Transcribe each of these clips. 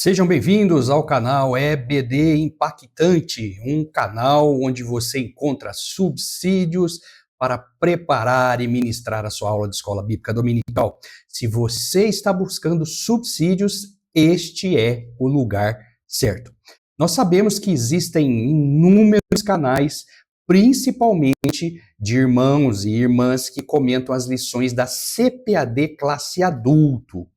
Sejam bem-vindos ao canal EBD Impactante, um canal onde você encontra subsídios para preparar e ministrar a sua aula de escola bíblica dominical. Se você está buscando subsídios, este é o lugar certo. Nós sabemos que existem inúmeros canais, principalmente de irmãos e irmãs que comentam as lições da CPAD classe adulto.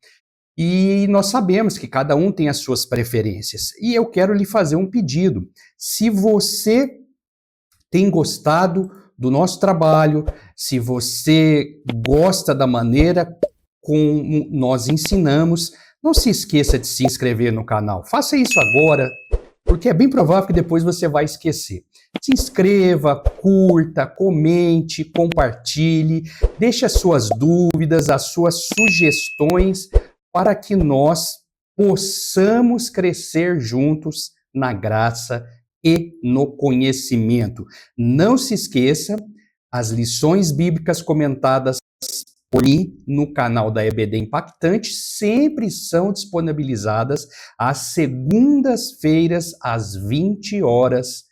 E nós sabemos que cada um tem as suas preferências. E eu quero lhe fazer um pedido. Se você tem gostado do nosso trabalho, se você gosta da maneira como nós ensinamos, não se esqueça de se inscrever no canal. Faça isso agora, porque é bem provável que depois você vai esquecer. Se inscreva, curta, comente, compartilhe, deixe as suas dúvidas, as suas sugestões, para que nós possamos crescer juntos na graça e no conhecimento. Não se esqueça, as lições bíblicas comentadas por mim no canal da EBD Impactante sempre são disponibilizadas às segundas-feiras, às 20 horas,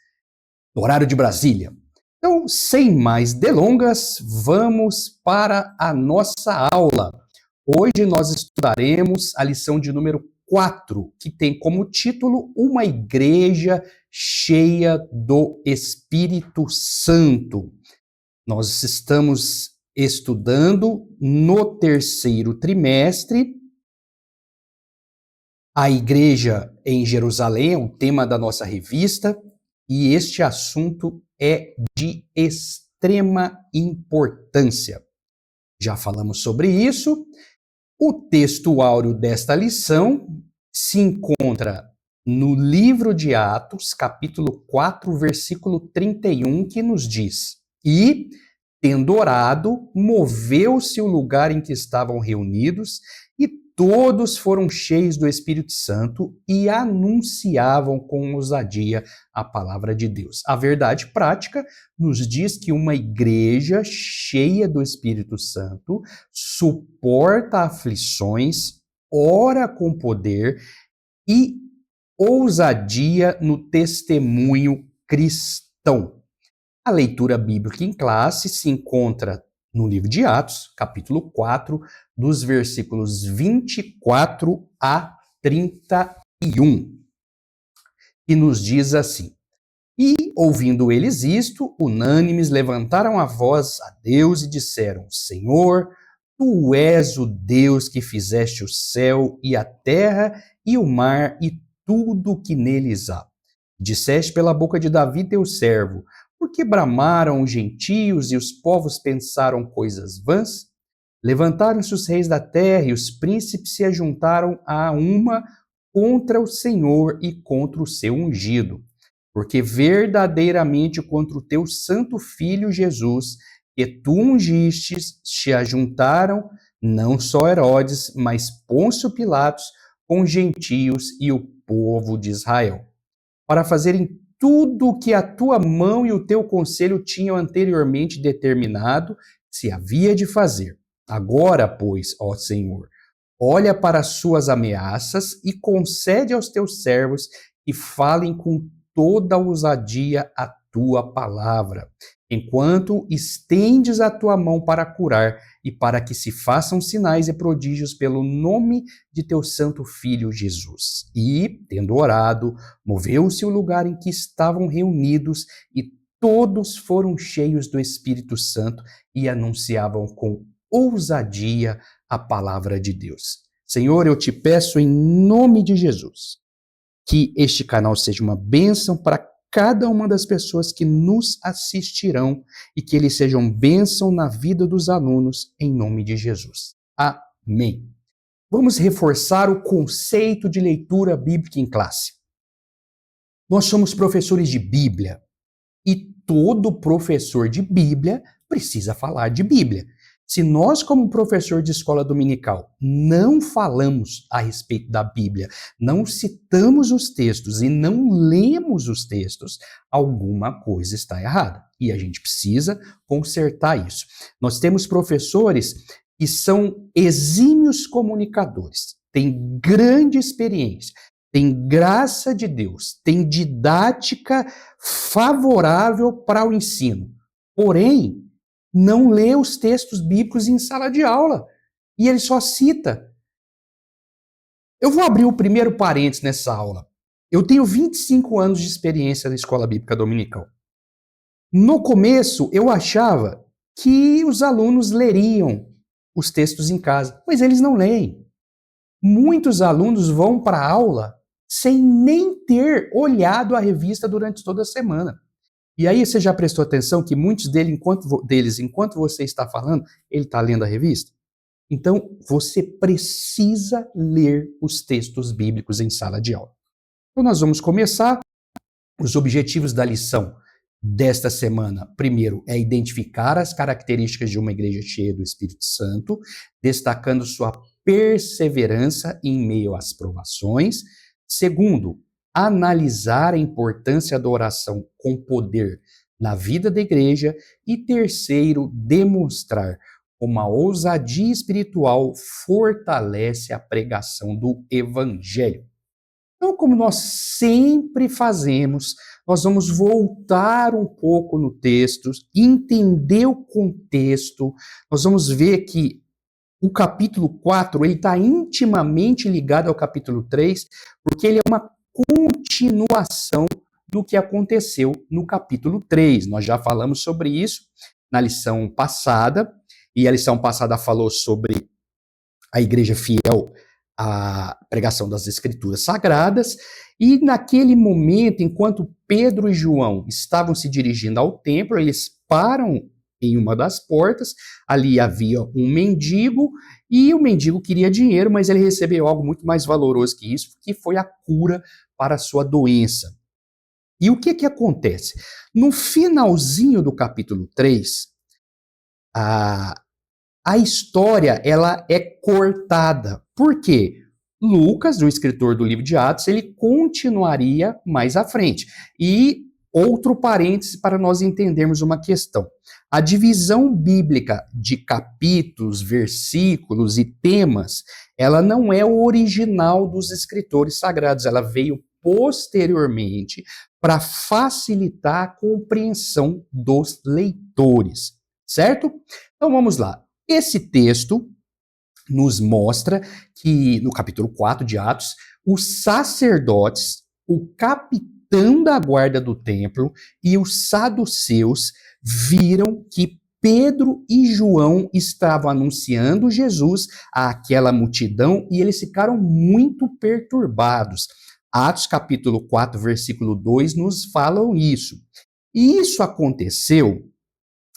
no horário de Brasília. Então, sem mais delongas, vamos para a nossa aula. Hoje nós estudaremos a lição de número 4, que tem como título Uma Igreja Cheia do Espírito Santo. Nós estamos estudando no terceiro trimestre a igreja em Jerusalém, é o tema da nossa revista, e este assunto é de extrema importância. Já falamos sobre isso. O texto áureo desta lição se encontra no livro de Atos, capítulo 4, versículo 31, que nos diz: E, tendo orado, moveu-se o lugar em que estavam reunidos, e todos foram cheios do Espírito Santo e anunciavam com ousadia a palavra de Deus. A verdade prática nos diz que uma igreja cheia do Espírito Santo suporta aflições, ora com poder e ousadia no testemunho cristão. A leitura bíblica em classe se encontra no livro de Atos, capítulo 4, dos versículos 24 a 31, e nos diz assim: E, ouvindo eles isto, unânimes levantaram a voz a Deus e disseram: Senhor, Tu és o Deus que fizeste o céu e a terra e o mar e tudo o que neles há. Disseste pela boca de Davi teu servo: Porque bramaram os gentios e os povos pensaram coisas vãs? Levantaram-se os reis da terra e os príncipes se ajuntaram a uma contra o Senhor e contra o seu ungido. Porque verdadeiramente contra o teu santo Filho Jesus, que tu ungistes, se ajuntaram não só Herodes, mas Pôncio Pilatos, com os gentios e o povo de Israel, para fazerem tudo o que a tua mão e o teu conselho tinham anteriormente determinado se havia de fazer. Agora, pois, ó Senhor, olha para as suas ameaças e concede aos teus servos que falem com toda a ousadia a tua palavra, enquanto estendes a tua mão para curar e para que se façam sinais e prodígios pelo nome de teu santo Filho Jesus. E, tendo orado, moveu-se o lugar em que estavam reunidos e todos foram cheios do Espírito Santo e anunciavam com ousadia a palavra de Deus. Senhor, eu te peço em nome de Jesus que este canal seja uma bênção para cada uma das pessoas que nos assistirão e que ele seja uma bênção na vida dos alunos, em nome de Jesus. Amém. Vamos reforçar o conceito de leitura bíblica em classe. Nós somos professores de Bíblia e todo professor de Bíblia precisa falar de Bíblia. Se nós, como professor de escola dominical, não falamos a respeito da Bíblia, não citamos os textos e não lemos os textos, alguma coisa está errada. E a gente precisa consertar isso. Nós temos professores que são exímios comunicadores, têm grande experiência, tem graça de Deus, tem didática favorável para o ensino. Porém, não lê os textos bíblicos em sala de aula. E ele só cita. Eu vou abrir o primeiro parênteses nessa aula. Eu tenho 25 anos de experiência na escola bíblica dominical. No começo, eu achava que os alunos leriam os textos em casa, mas eles não leem. Muitos alunos vão para a aula sem nem ter olhado a revista durante toda a semana. E aí você já prestou atenção que muitos deles, enquanto você está falando, ele está lendo a revista? Então, você precisa ler os textos bíblicos em sala de aula. Então, nós vamos começar. Os objetivos da lição desta semana, primeiro, é identificar as características de uma igreja cheia do Espírito Santo, destacando sua perseverança em meio às provações. Segundo, analisar a importância da oração com poder na vida da igreja. E terceiro, demonstrar como a ousadia espiritual fortalece a pregação do Evangelho. Então, como nós sempre fazemos, nós vamos voltar um pouco no texto, entender o contexto. Nós vamos ver que o capítulo 4 ele está intimamente ligado ao capítulo 3, porque ele é uma continuação do que aconteceu no capítulo 3. Nós já falamos sobre isso na lição passada, e a lição passada falou sobre a igreja fiel à pregação das Escrituras Sagradas, e naquele momento, enquanto Pedro e João estavam se dirigindo ao templo, eles param em uma das portas, ali havia um mendigo, e o mendigo queria dinheiro, mas ele recebeu algo muito mais valoroso que isso, que foi a cura para a sua doença. E o que acontece? No finalzinho do capítulo 3, a história ela é cortada. Por quê? Lucas, o escritor do livro de Atos, ele continuaria mais à frente. E outro parêntese para nós entendermos uma questão. A divisão bíblica de capítulos, versículos e temas, ela não é o original dos escritores sagrados, ela veio posteriormente para facilitar a compreensão dos leitores, certo? Então vamos lá. Esse texto nos mostra que, no capítulo 4 de Atos, os sacerdotes, o capitão da guarda do templo e os saduceus viram que Pedro e João estavam anunciando Jesus àquela multidão e eles ficaram muito perturbados. Atos capítulo 4, versículo 2 nos falam isso. E isso aconteceu,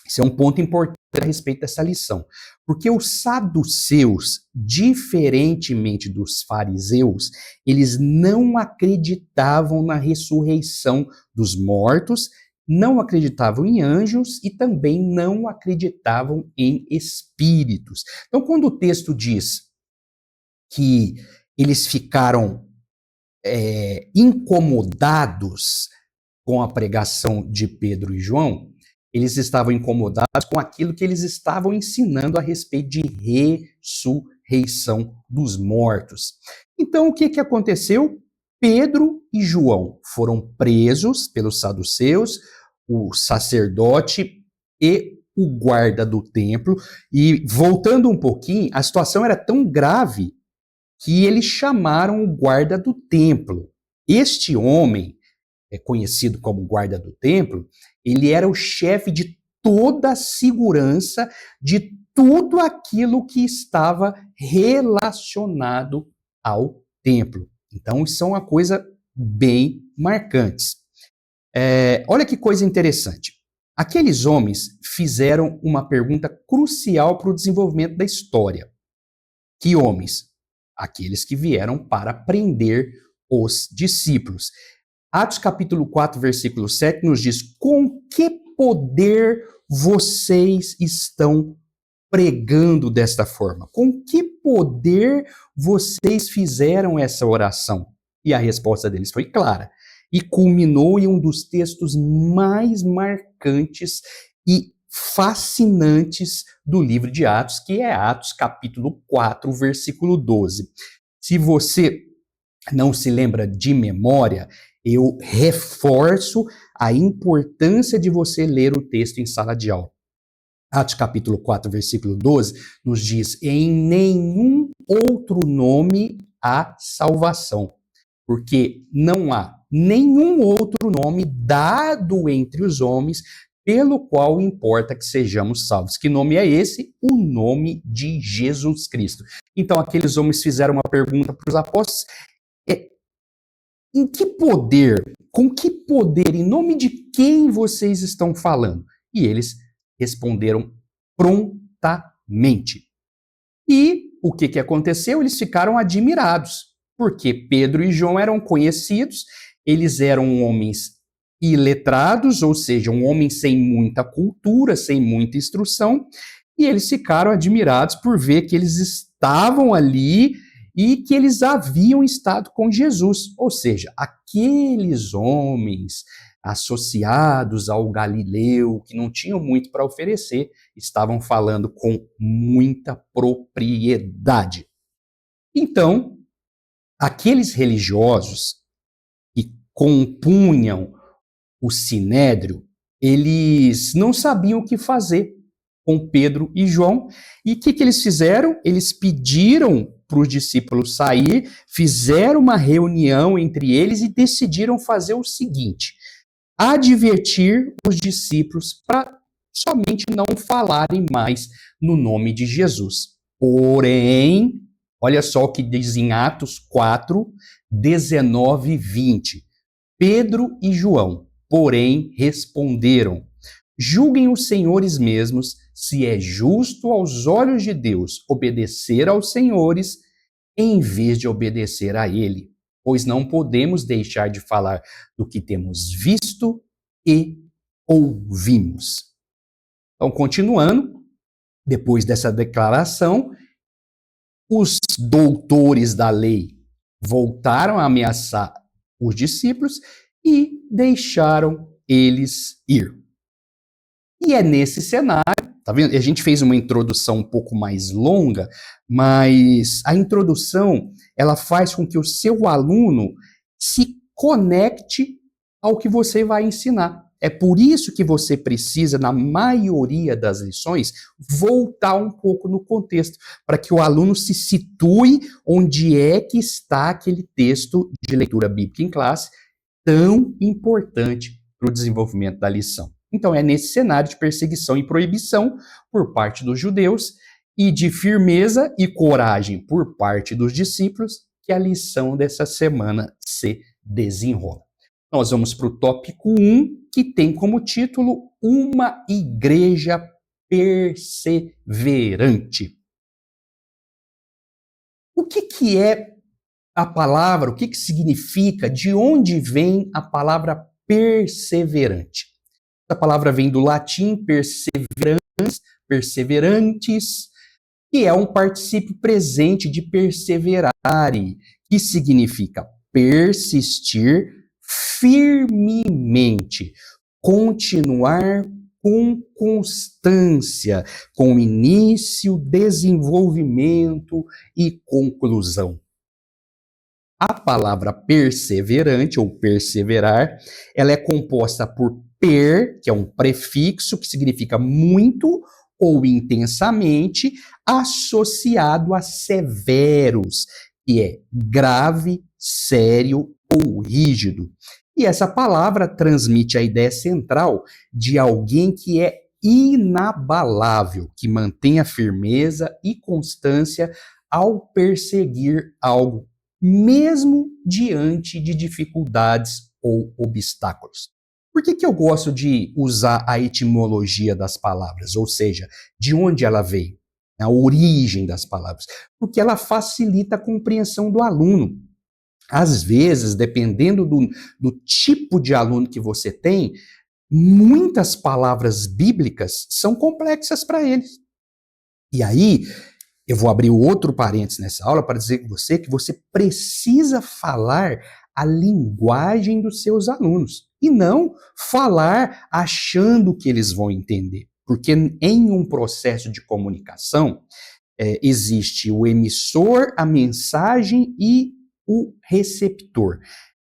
esse é um ponto importante a respeito dessa lição, porque os saduceus, diferentemente dos fariseus, eles não acreditavam na ressurreição dos mortos, não acreditavam em anjos e também não acreditavam em espíritos. Então, quando o texto diz que eles ficaram incomodados com a pregação de Pedro e João, eles estavam incomodados com aquilo que eles estavam ensinando a respeito de ressurreição dos mortos. Então, o que aconteceu? Pedro e João foram presos pelos saduceus, o sacerdote e o guarda do templo. E, voltando um pouquinho, a situação era tão grave que eles chamaram o guarda do templo. Este homem, conhecido como guarda do templo, ele era o chefe de toda a segurança de tudo aquilo que estava relacionado ao templo. Então, isso é uma coisa bem marcante. Olha que coisa interessante. Aqueles homens fizeram uma pergunta crucial para o desenvolvimento da história. Que homens? Aqueles que vieram para prender os discípulos. Atos capítulo 4, versículo 7 nos diz: com que poder vocês estão pregando desta forma? Com que poder vocês fizeram essa oração? E a resposta deles foi clara. E culminou em um dos textos mais marcantes e fascinantes do livro de Atos, que é Atos capítulo 4, versículo 12. Se você não se lembra de memória, eu reforço a importância de você ler o texto em sala de aula. Atos capítulo 4, versículo 12, nos diz: em nenhum outro nome há salvação, porque não há nenhum outro nome dado entre os homens pelo qual importa que sejamos salvos. Que nome é esse? O nome de Jesus Cristo. Então aqueles homens fizeram uma pergunta para os apóstolos: em que poder, com que poder, em nome de quem vocês estão falando? E eles responderam prontamente. E o que aconteceu? Eles ficaram admirados, porque Pedro e João eram conhecidos, eles eram homens iletrados, ou seja, um homem sem muita cultura, sem muita instrução, e eles ficaram admirados por ver que eles estavam ali e que eles haviam estado com Jesus, ou seja, aqueles homens associados ao Galileu, que não tinham muito para oferecer, estavam falando com muita propriedade. Então, aqueles religiosos que compunham o sinédrio, eles não sabiam o que fazer com Pedro e João. E o que eles fizeram? Eles pediram para os discípulos sair, fizeram uma reunião entre eles e decidiram fazer o seguinte: advertir os discípulos para somente não falarem mais no nome de Jesus. Porém, olha só o que diz em Atos 4, 19 e 20. Pedro e João, porém, responderam: julguem os senhores mesmos se é justo aos olhos de Deus obedecer aos senhores em vez de obedecer a ele, pois não podemos deixar de falar do que temos visto e ouvimos. Então, continuando, depois dessa declaração, os doutores da lei voltaram a ameaçar os discípulos e deixaram eles ir. E é nesse cenário, tá vendo? A gente fez uma introdução um pouco mais longa, mas a introdução, ela faz com que o seu aluno se conecte ao que você vai ensinar. É por isso que você precisa, na maioria das lições, voltar um pouco no contexto, para que o aluno se situe onde é que está aquele texto de leitura bíblica em classe, tão importante para o desenvolvimento da lição. Então, é nesse cenário de perseguição e proibição por parte dos judeus e de firmeza e coragem por parte dos discípulos que a lição dessa semana se desenrola. Nós vamos para o tópico 1, que tem como título Uma Igreja Perseverante. O que é a palavra? O que significa? De onde vem a palavra perseverante? Essa palavra vem do latim perseverantes, que é um particípio presente de perseverare, que significa persistir firmemente, continuar com constância, com início, desenvolvimento e conclusão. A palavra perseverante ou perseverar, ela é composta por per, que é um prefixo que significa muito ou intensamente, associado a severos, que é grave, sério ou rígido. E essa palavra transmite a ideia central de alguém que é inabalável, que mantém a firmeza e constância ao perseguir algo, mesmo diante de dificuldades ou obstáculos. Por que eu gosto de usar a etimologia das palavras, ou seja, de onde ela veio, a origem das palavras? Porque ela facilita a compreensão do aluno. Às vezes, dependendo do tipo de aluno que você tem, muitas palavras bíblicas são complexas para eles. E aí, eu vou abrir outro parênteses nessa aula para dizer com você que você precisa falar a linguagem dos seus alunos e não falar achando que eles vão entender. Porque em um processo de comunicação, existe o emissor, a mensagem e o receptor.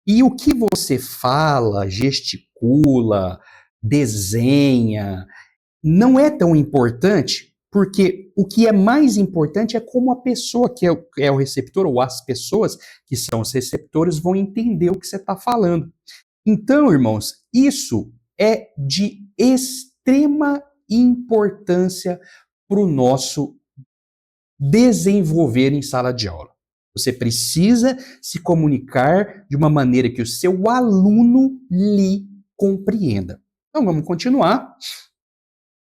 E o que você fala, gesticula, desenha, não é tão importante, porque o que é mais importante é como a pessoa que é o receptor, ou as pessoas que são os receptores, vão entender o que você está falando. Então, irmãos, isso é de extrema importância para o nosso desenvolver em sala de aula. Você precisa se comunicar de uma maneira que o seu aluno lhe compreenda. Então, vamos continuar.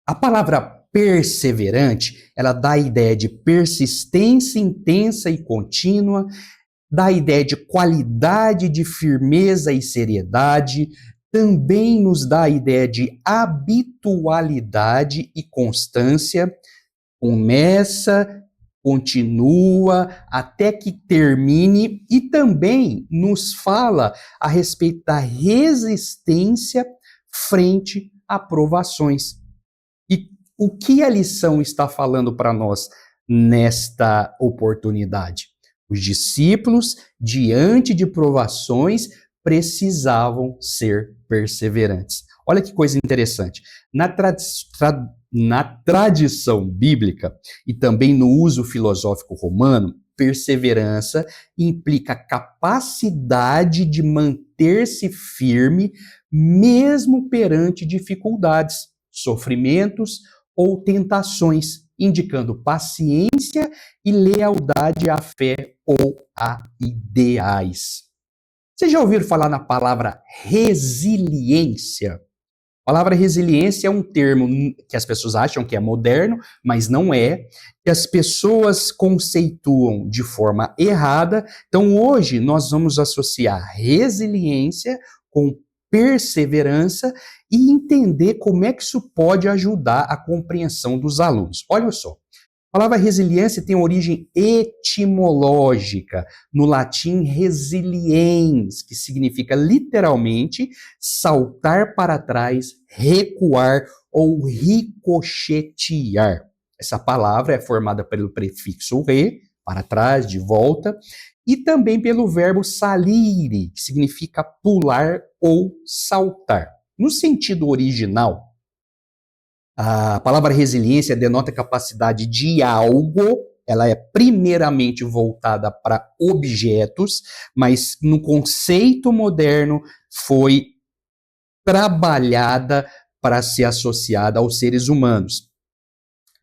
A palavra perseverante, ela dá a ideia de persistência intensa e contínua, dá a ideia de qualidade, de firmeza e seriedade, também nos dá a ideia de habitualidade e constância. Começa, continua, até que termine, e também nos fala a respeito da resistência frente a provações. E o que a lição está falando para nós nesta oportunidade? Os discípulos, diante de provações, precisavam ser perseverantes. Olha que coisa interessante. Na tradição bíblica e também no uso filosófico romano, perseverança implica capacidade de manter-se firme mesmo perante dificuldades, sofrimentos ou tentações, indicando paciência e lealdade à fé ou a ideais. Vocês já ouviram falar na palavra resiliência? A palavra resiliência é um termo que as pessoas acham que é moderno, mas não é, que as pessoas conceituam de forma errada. Então, hoje, nós vamos associar resiliência com perseverança e entender como é que isso pode ajudar a compreensão dos alunos. Olha só. A palavra resiliência tem origem etimológica, no latim resiliens, que significa literalmente saltar para trás, recuar ou ricochetear. Essa palavra é formada pelo prefixo re, para trás, de volta, e também pelo verbo salire, que significa pular ou saltar. No sentido original, a palavra resiliência denota capacidade de algo, ela é primeiramente voltada para objetos, mas no conceito moderno foi trabalhada para ser associada aos seres humanos.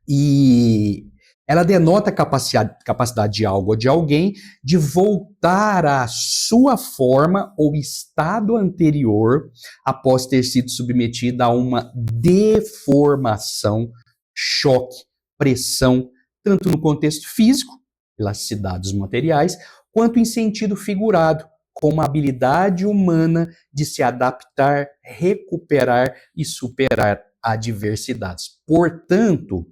E ela denota capacidade de algo ou de alguém de voltar à sua forma ou estado anterior após ter sido submetida a uma deformação, choque, pressão, tanto no contexto físico, elasticidade dos materiais, quanto em sentido figurado, como a habilidade humana de se adaptar, recuperar e superar adversidades. Portanto,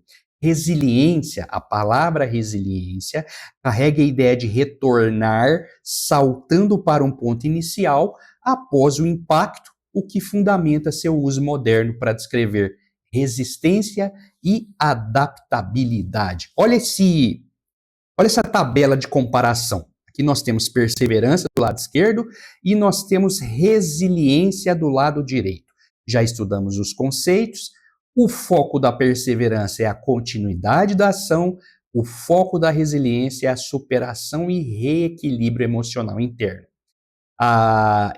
resiliência, a palavra resiliência, carrega a ideia de retornar, saltando para um ponto inicial após o impacto, o que fundamenta seu uso moderno para descrever resistência e adaptabilidade. Olha essa tabela de comparação. Aqui nós temos perseverança do lado esquerdo e nós temos resiliência do lado direito. Já estudamos os conceitos. O foco da perseverança é a continuidade da ação, o foco da resiliência é a superação e reequilíbrio emocional interno.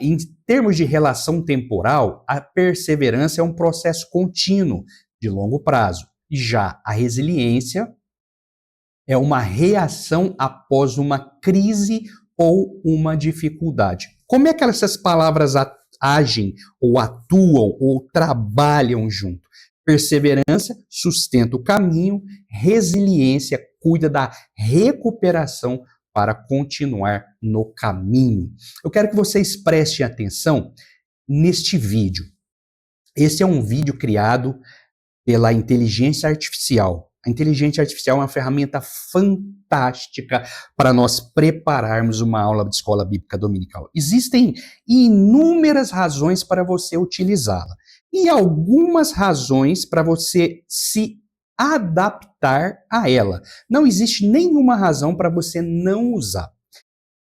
Em termos de relação temporal, a perseverança é um processo contínuo, de longo prazo. Já a resiliência é uma reação após uma crise ou uma dificuldade. Como é que essas palavras agem, ou atuam, ou trabalham junto? Perseverança sustenta o caminho, resiliência cuida da recuperação para continuar no caminho. Eu quero que vocês prestem atenção neste vídeo. Esse é um vídeo criado pela inteligência artificial. A inteligência artificial é uma ferramenta fantástica para nós prepararmos uma aula de escola bíblica dominical. Existem inúmeras razões para você utilizá-la e algumas razões para você se adaptar a ela. Não existe nenhuma razão para você não usar.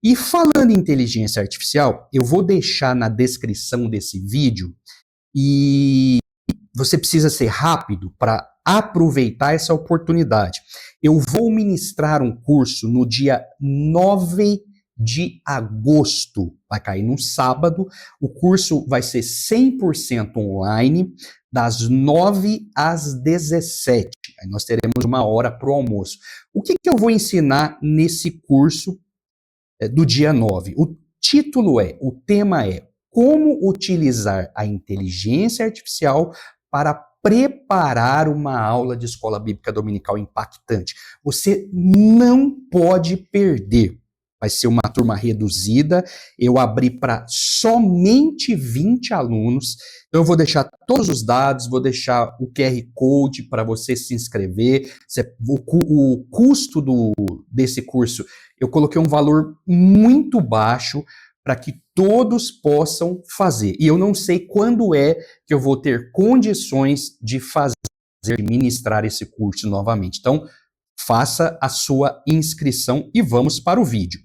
E falando em inteligência artificial, eu vou deixar na descrição desse vídeo e você precisa ser rápido para aproveitar essa oportunidade. Eu vou ministrar um curso no dia 9 de agosto, vai cair num sábado. O curso vai ser 100% online, das 9 às 17. Aí nós teremos 1 hora para o almoço. O que eu vou ensinar nesse curso do dia 9? O tema é como utilizar a inteligência artificial para preparar uma aula de escola bíblica dominical impactante. Você não pode perder. Vai ser uma turma reduzida. Eu abri para somente 20 alunos. Então, eu vou deixar todos os dados, vou deixar o QR Code para você se inscrever. O custo desse curso, eu coloquei um valor muito baixo para que todos possam fazer. E eu não sei quando é que eu vou ter condições de ministrar esse curso novamente. Então, faça a sua inscrição e vamos para o vídeo.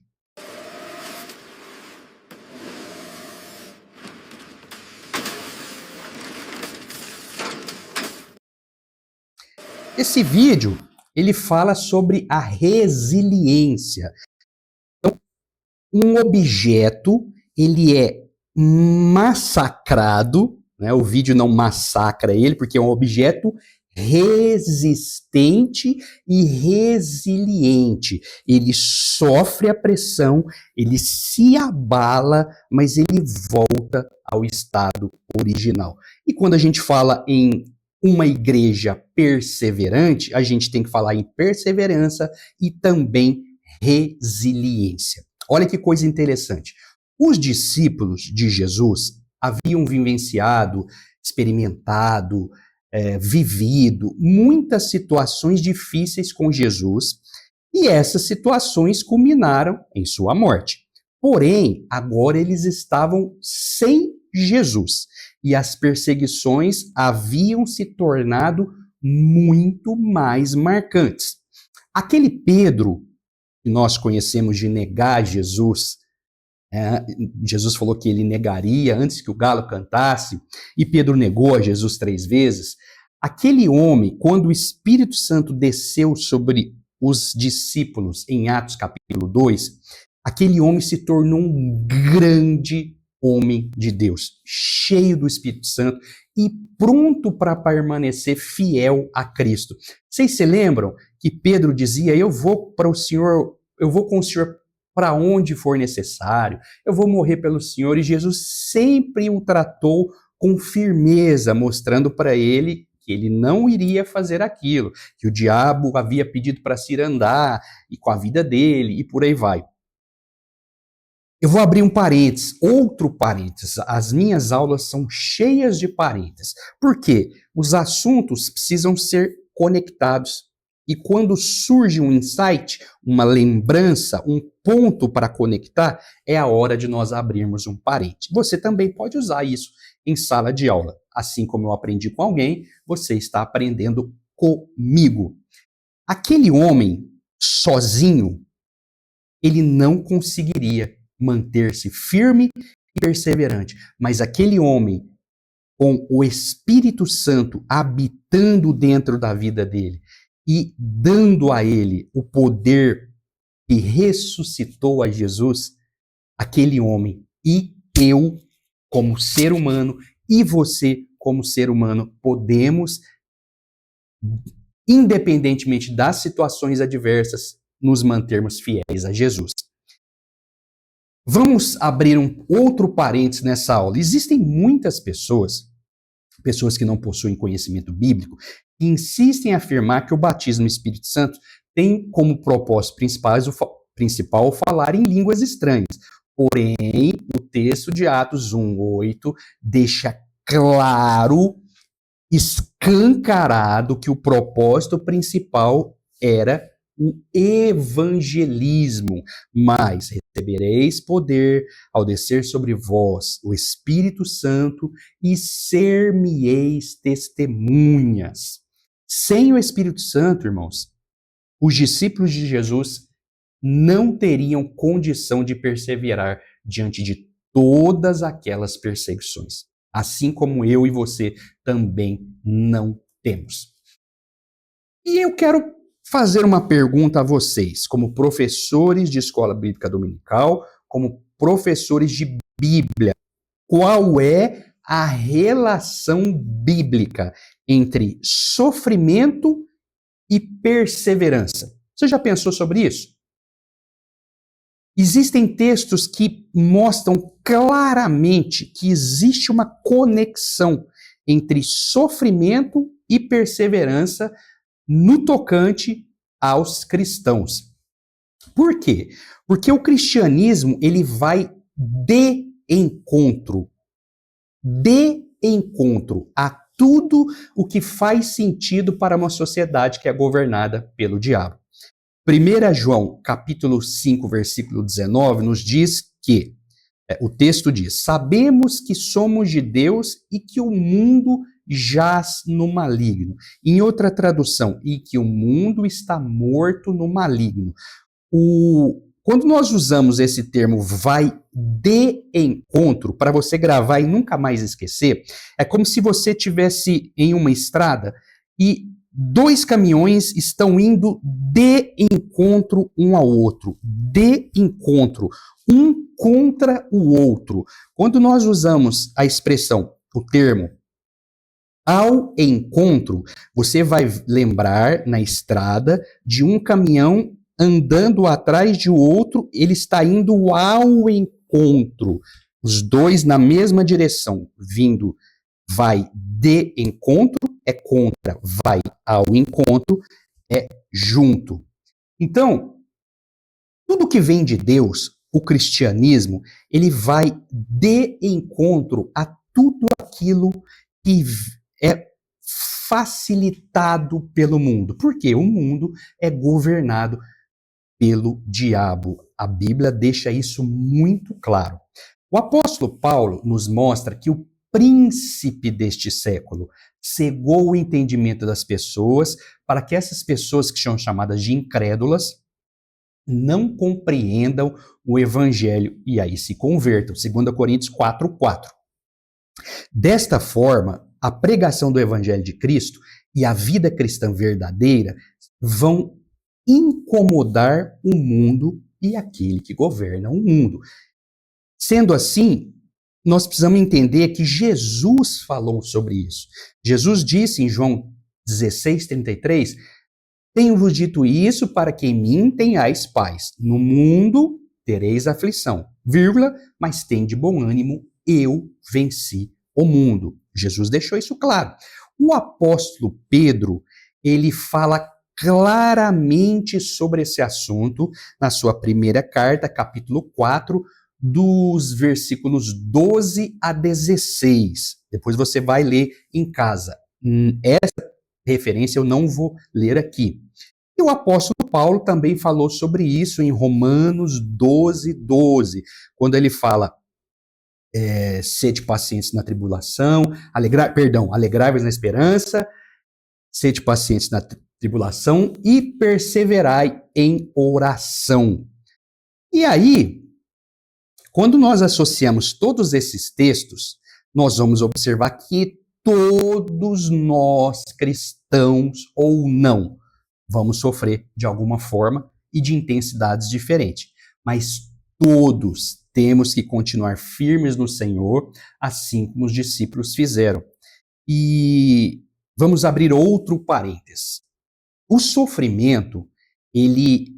Esse vídeo, ele fala sobre a resiliência. Então, um objeto, ele é massacrado, né? O vídeo não massacra ele, porque é um objeto resistente e resiliente. Ele sofre a pressão, ele se abala, mas ele volta ao estado original. E quando a gente fala em uma igreja perseverante, a gente tem que falar em perseverança e também resiliência. Olha que coisa interessante. Os discípulos de Jesus haviam vivenciado, experimentado, vivido muitas situações difíceis com Jesus, e essas situações culminaram em sua morte. Porém, agora eles estavam sem Jesus e as perseguições haviam se tornado muito mais marcantes. Aquele Pedro que nós conhecemos de negar Jesus, Jesus falou que ele negaria antes que o galo cantasse, e Pedro negou a Jesus 3 vezes. Aquele homem, quando o Espírito Santo desceu sobre os discípulos em Atos capítulo 2, aquele homem se tornou um grande homem de Deus, cheio do Espírito Santo e pronto para permanecer fiel a Cristo. Vocês se lembram que Pedro dizia: eu vou para o Senhor, eu vou com o Senhor para onde for necessário, eu vou morrer pelo Senhor, e Jesus sempre o tratou com firmeza, mostrando para ele que ele não iria fazer aquilo, que o diabo havia pedido para se ir andar e com a vida dele, e por aí vai. Eu vou abrir um parênteses, outro parênteses. As minhas aulas são cheias de parênteses. Por quê? Os assuntos precisam ser conectados. E quando surge um insight, uma lembrança, um ponto para conectar, é a hora de nós abrirmos um parênteses. Você também pode usar isso em sala de aula. Assim como eu aprendi com alguém, você está aprendendo comigo. Aquele homem sozinho, ele não conseguiria manter-se firme e perseverante. Mas aquele homem, com o Espírito Santo habitando dentro da vida dele e dando a ele o poder que ressuscitou a Jesus, aquele homem e eu, como ser humano, e você, como ser humano, podemos, independentemente das situações adversas, nos mantermos fiéis a Jesus. Vamos abrir um outro parênteses nessa aula. Existem muitas pessoas que não possuem conhecimento bíblico, que insistem em afirmar que o batismo no Espírito Santo tem como propósito principal falar em línguas estranhas. Porém, o texto de Atos 1:8 deixa claro, escancarado, que o propósito principal era o evangelismo, mas recebereis poder ao descer sobre vós o Espírito Santo e ser-me-eis testemunhas. Sem o Espírito Santo, irmãos, os discípulos de Jesus não teriam condição de perseverar diante de todas aquelas perseguições. Assim como eu e você também não temos. E eu quero fazer uma pergunta a vocês, como professores de escola bíblica dominical, como professores de Bíblia. Qual é a relação bíblica entre sofrimento e perseverança? Você já pensou sobre isso? Existem textos que mostram claramente que existe uma conexão entre sofrimento e perseverança no tocante aos cristãos. Por quê? Porque o cristianismo, ele vai de encontro a tudo o que faz sentido para uma sociedade que é governada pelo diabo. 1 João, capítulo 5, versículo 19, nos diz que, o texto diz, sabemos que somos de Deus e que o mundo jaz no maligno. Em outra tradução, e que o mundo está morto no maligno. Quando nós usamos esse termo vai de encontro, para você gravar e nunca mais esquecer, é como se você estivesse em uma estrada e dois caminhões estão indo de encontro um ao outro, de encontro, um contra o outro. Quando nós usamos a expressão, o termo ao encontro, você vai lembrar na estrada de um caminhão andando atrás de outro, ele está indo ao encontro. Os dois na mesma direção, vindo, vai de encontro, é contra, vai ao encontro, é junto. Então, tudo que vem de Deus, o cristianismo, ele vai de encontro a tudo aquilo que é facilitado pelo mundo. Porque o mundo é governado pelo diabo. A Bíblia deixa isso muito claro. O apóstolo Paulo nos mostra que o príncipe deste século cegou o entendimento das pessoas para que essas pessoas que são chamadas de incrédulas não compreendam o evangelho e aí se convertam. 2 Coríntios 4:4. Desta forma, a pregação do evangelho de Cristo e a vida cristã verdadeira vão incomodar o mundo e aquele que governa o mundo. Sendo assim, nós precisamos entender que Jesus falou sobre isso. Jesus disse em João 16:33, tenho-vos dito isso para que em mim tenhais paz. No mundo tereis aflição, vírgula, mas tende bom ânimo, eu venci o mundo. Jesus deixou isso claro. O apóstolo Pedro, ele fala claramente sobre esse assunto na sua primeira carta, capítulo 4, dos versículos 12 a 16. Depois você vai ler em casa. Essa referência eu não vou ler aqui. E o apóstolo Paulo também falou sobre isso em Romanos 12:12, quando ele fala sede pacientes na tribulação, alegrai-vos na esperança, sede pacientes na tribulação e perseverai em oração. E aí, quando nós associamos todos esses textos, nós vamos observar que todos nós, cristãos ou não, vamos sofrer de alguma forma e de intensidades diferentes. Mas todos temos que continuar firmes no Senhor, assim como os discípulos fizeram. E vamos abrir outro parênteses. O sofrimento, ele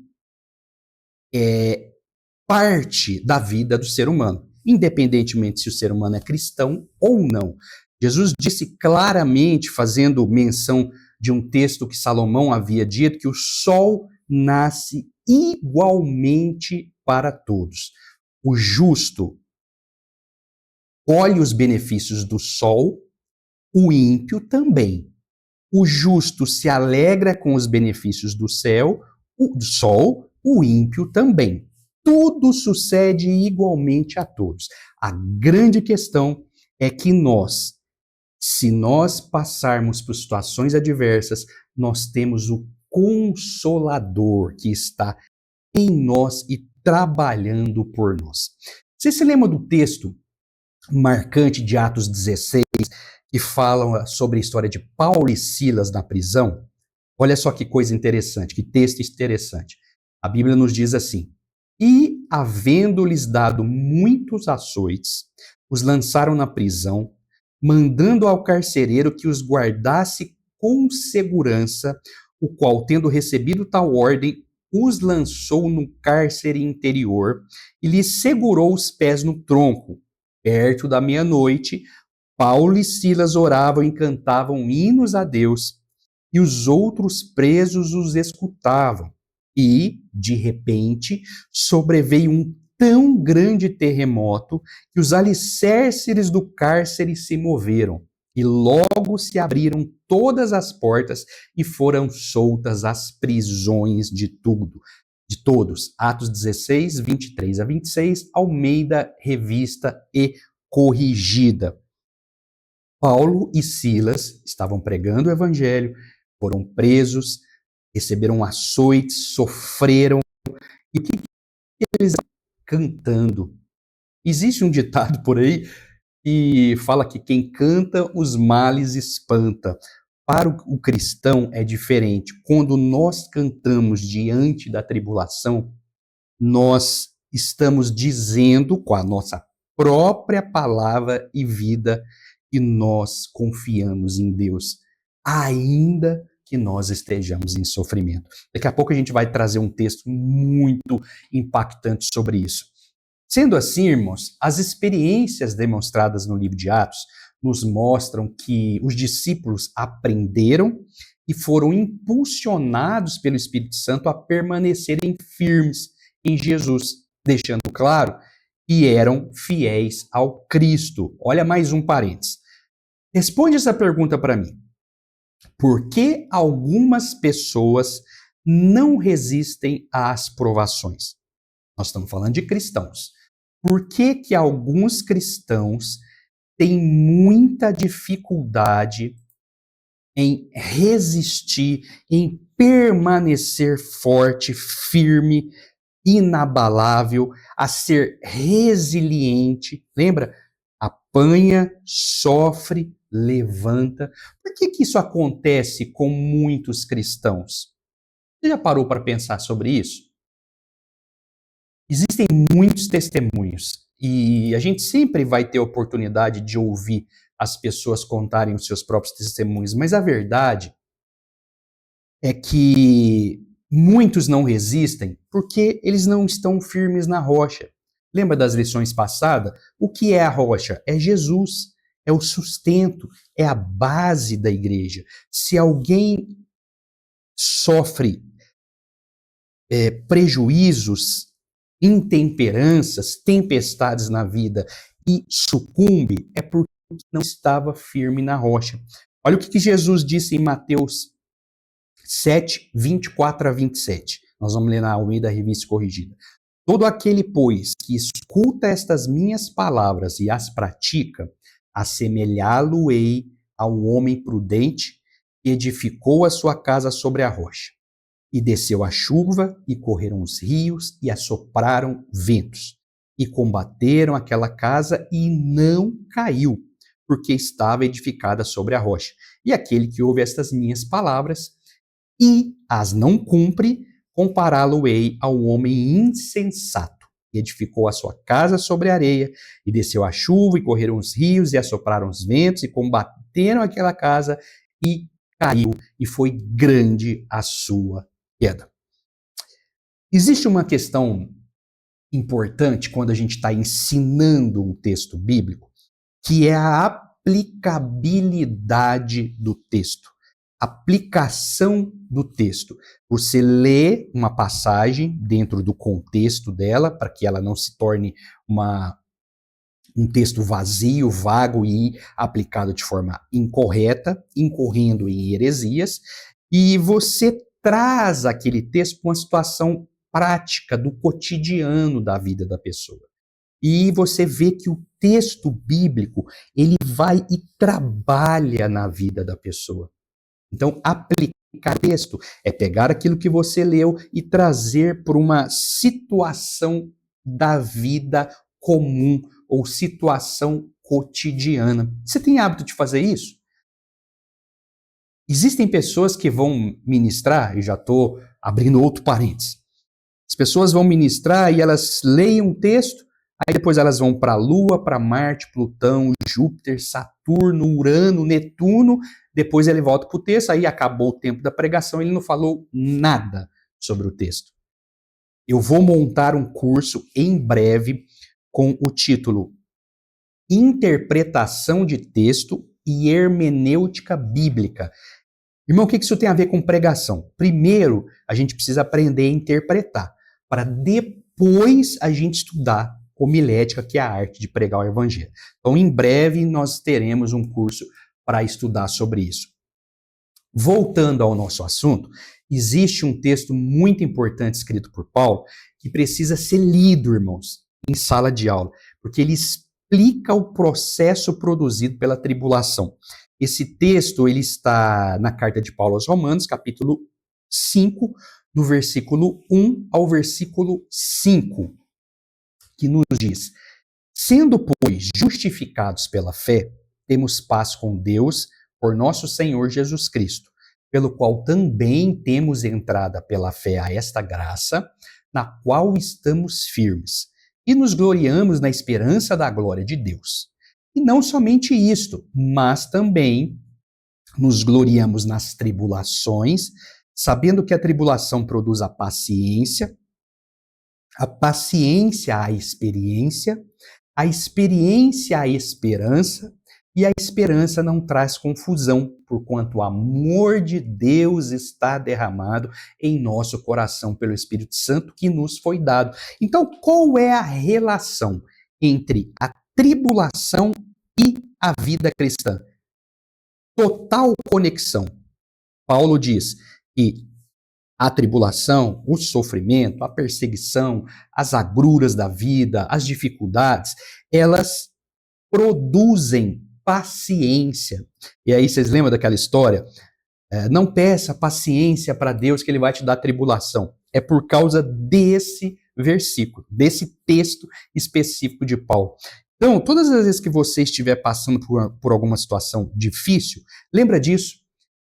é parte da vida do ser humano, independentemente se o ser humano é cristão ou não. Jesus disse claramente, fazendo menção de um texto que Salomão havia dito, que o sol nasce igualmente para todos. O justo colhe os benefícios do sol, o ímpio também. O justo se alegra com os benefícios do sol, o ímpio também. Tudo sucede igualmente a todos. A grande questão é que se nós passarmos por situações adversas, nós temos o Consolador que está em nós e trabalhando por nós. Você se lembra do texto marcante de Atos 16, que fala sobre a história de Paulo e Silas na prisão? Olha só que coisa interessante, que texto interessante. A Bíblia nos diz assim: e, havendo-lhes dado muitos açoites, os lançaram na prisão, mandando ao carcereiro que os guardasse com segurança, o qual, tendo recebido tal ordem, os lançou no cárcere interior e lhes segurou os pés no tronco. Perto da meia-noite, Paulo e Silas oravam e cantavam hinos a Deus, e os outros presos os escutavam. E, de repente, sobreveio um tão grande terremoto que os alicerces do cárcere se moveram, e logo se abriram todas as portas e foram soltas as prisões de todos. Atos 16, 23 a 26, Almeida, revista e corrigida. Paulo e Silas estavam pregando o evangelho, foram presos, receberam açoites, sofreram. E o que eles cantando? Existe um ditado por aí que fala que quem canta os males espanta. Para o cristão é diferente. Quando nós cantamos diante da tribulação, nós estamos dizendo com a nossa própria palavra e vida que nós confiamos em Deus, ainda que nós estejamos em sofrimento. Daqui a pouco a gente vai trazer um texto muito impactante sobre isso. Sendo assim, irmãos, as experiências demonstradas no livro de Atos nos mostram que os discípulos aprenderam e foram impulsionados pelo Espírito Santo a permanecerem firmes em Jesus, deixando claro que eram fiéis ao Cristo. Olha mais um parênteses. Responde essa pergunta para mim. Por que algumas pessoas não resistem às provações? Nós estamos falando de cristãos. Por que alguns cristãos têm muita dificuldade em resistir, em permanecer forte, firme, inabalável, a ser resiliente? Lembra? Apanha, sofre, levanta. Por que isso acontece com muitos cristãos? Você já parou para pensar sobre isso? Existem muitos testemunhos e a gente sempre vai ter oportunidade de ouvir as pessoas contarem os seus próprios testemunhos, mas a verdade é que muitos não resistem porque eles não estão firmes na rocha. Lembra das lições passadas? O que é a rocha? É Jesus, é o sustento, é a base da igreja. Se alguém sofre prejuízos, intemperanças, tempestades na vida e sucumbe, é porque não estava firme na rocha. Olha o que Jesus disse em Mateus 7, 24 a 27. Nós vamos ler na Almeida Revista Corrigida. Todo aquele, pois, que escuta estas minhas palavras e as pratica, assemelhá-lo-ei a um homem prudente que edificou a sua casa sobre a rocha. E desceu a chuva, e correram os rios, e assopraram ventos, e combateram aquela casa, e não caiu, porque estava edificada sobre a rocha. E aquele que ouve estas minhas palavras e as não cumpre, compará-lo-ei ao homem insensato, que edificou a sua casa sobre a areia, e desceu a chuva, e correram os rios, e assopraram os ventos, e combateram aquela casa, e caiu, e foi grande a sua queda. Existe uma questão importante quando a gente está ensinando um texto bíblico, que é a aplicabilidade do texto. Aplicação do texto. Você lê uma passagem dentro do contexto dela, para que ela não se torne um texto vazio, vago e aplicado de forma incorreta, incorrendo em heresias, e você traz aquele texto para uma situação prática do cotidiano da vida da pessoa. E você vê que o texto bíblico, ele vai e trabalha na vida da pessoa. Então, aplicar texto, é pegar aquilo que você leu e trazer para uma situação da vida comum ou situação cotidiana. Você tem hábito de fazer isso? Existem pessoas que vão ministrar, e já estou abrindo outro parênteses. As pessoas vão ministrar e elas leem um texto, aí depois elas vão para a Lua, para Marte, Plutão, Júpiter, Saturno, Urano, Netuno, depois ele volta para o texto, aí acabou o tempo da pregação, ele não falou nada sobre o texto. Eu vou montar um curso em breve com o título Interpretação de Texto e Hermenêutica Bíblica. Irmão, o que isso tem a ver com pregação? Primeiro, a gente precisa aprender a interpretar, para depois a gente estudar homilética, que é a arte de pregar o evangelho. Então, em breve, nós teremos um curso para estudar sobre isso. Voltando ao nosso assunto, existe um texto muito importante escrito por Paulo que precisa ser lido, irmãos, em sala de aula, porque ele explica o processo produzido pela tribulação. Esse texto ele está na carta de Paulo aos Romanos, capítulo 5, do versículo 1 ao versículo 5, que nos diz: sendo, pois, justificados pela fé, temos paz com Deus por nosso Senhor Jesus Cristo, pelo qual também temos entrada pela fé a esta graça, na qual estamos firmes, e nos gloriamos na esperança da glória de Deus. E não somente isto, mas também nos gloriamos nas tribulações, sabendo que a tribulação produz a paciência a experiência a esperança, e a esperança não traz confusão, porquanto o amor de Deus está derramado em nosso coração pelo Espírito Santo que nos foi dado. Então, qual é a relação entre a tribulação e a vida cristã? Total conexão. Paulo diz que a tribulação, o sofrimento, a perseguição, as agruras da vida, as dificuldades, elas produzem paciência. E aí vocês lembram daquela história? Não peça paciência para Deus que ele vai te dar tribulação. É por causa desse versículo, desse texto específico de Paulo. Então, todas as vezes que você estiver passando por alguma situação difícil, lembra disso.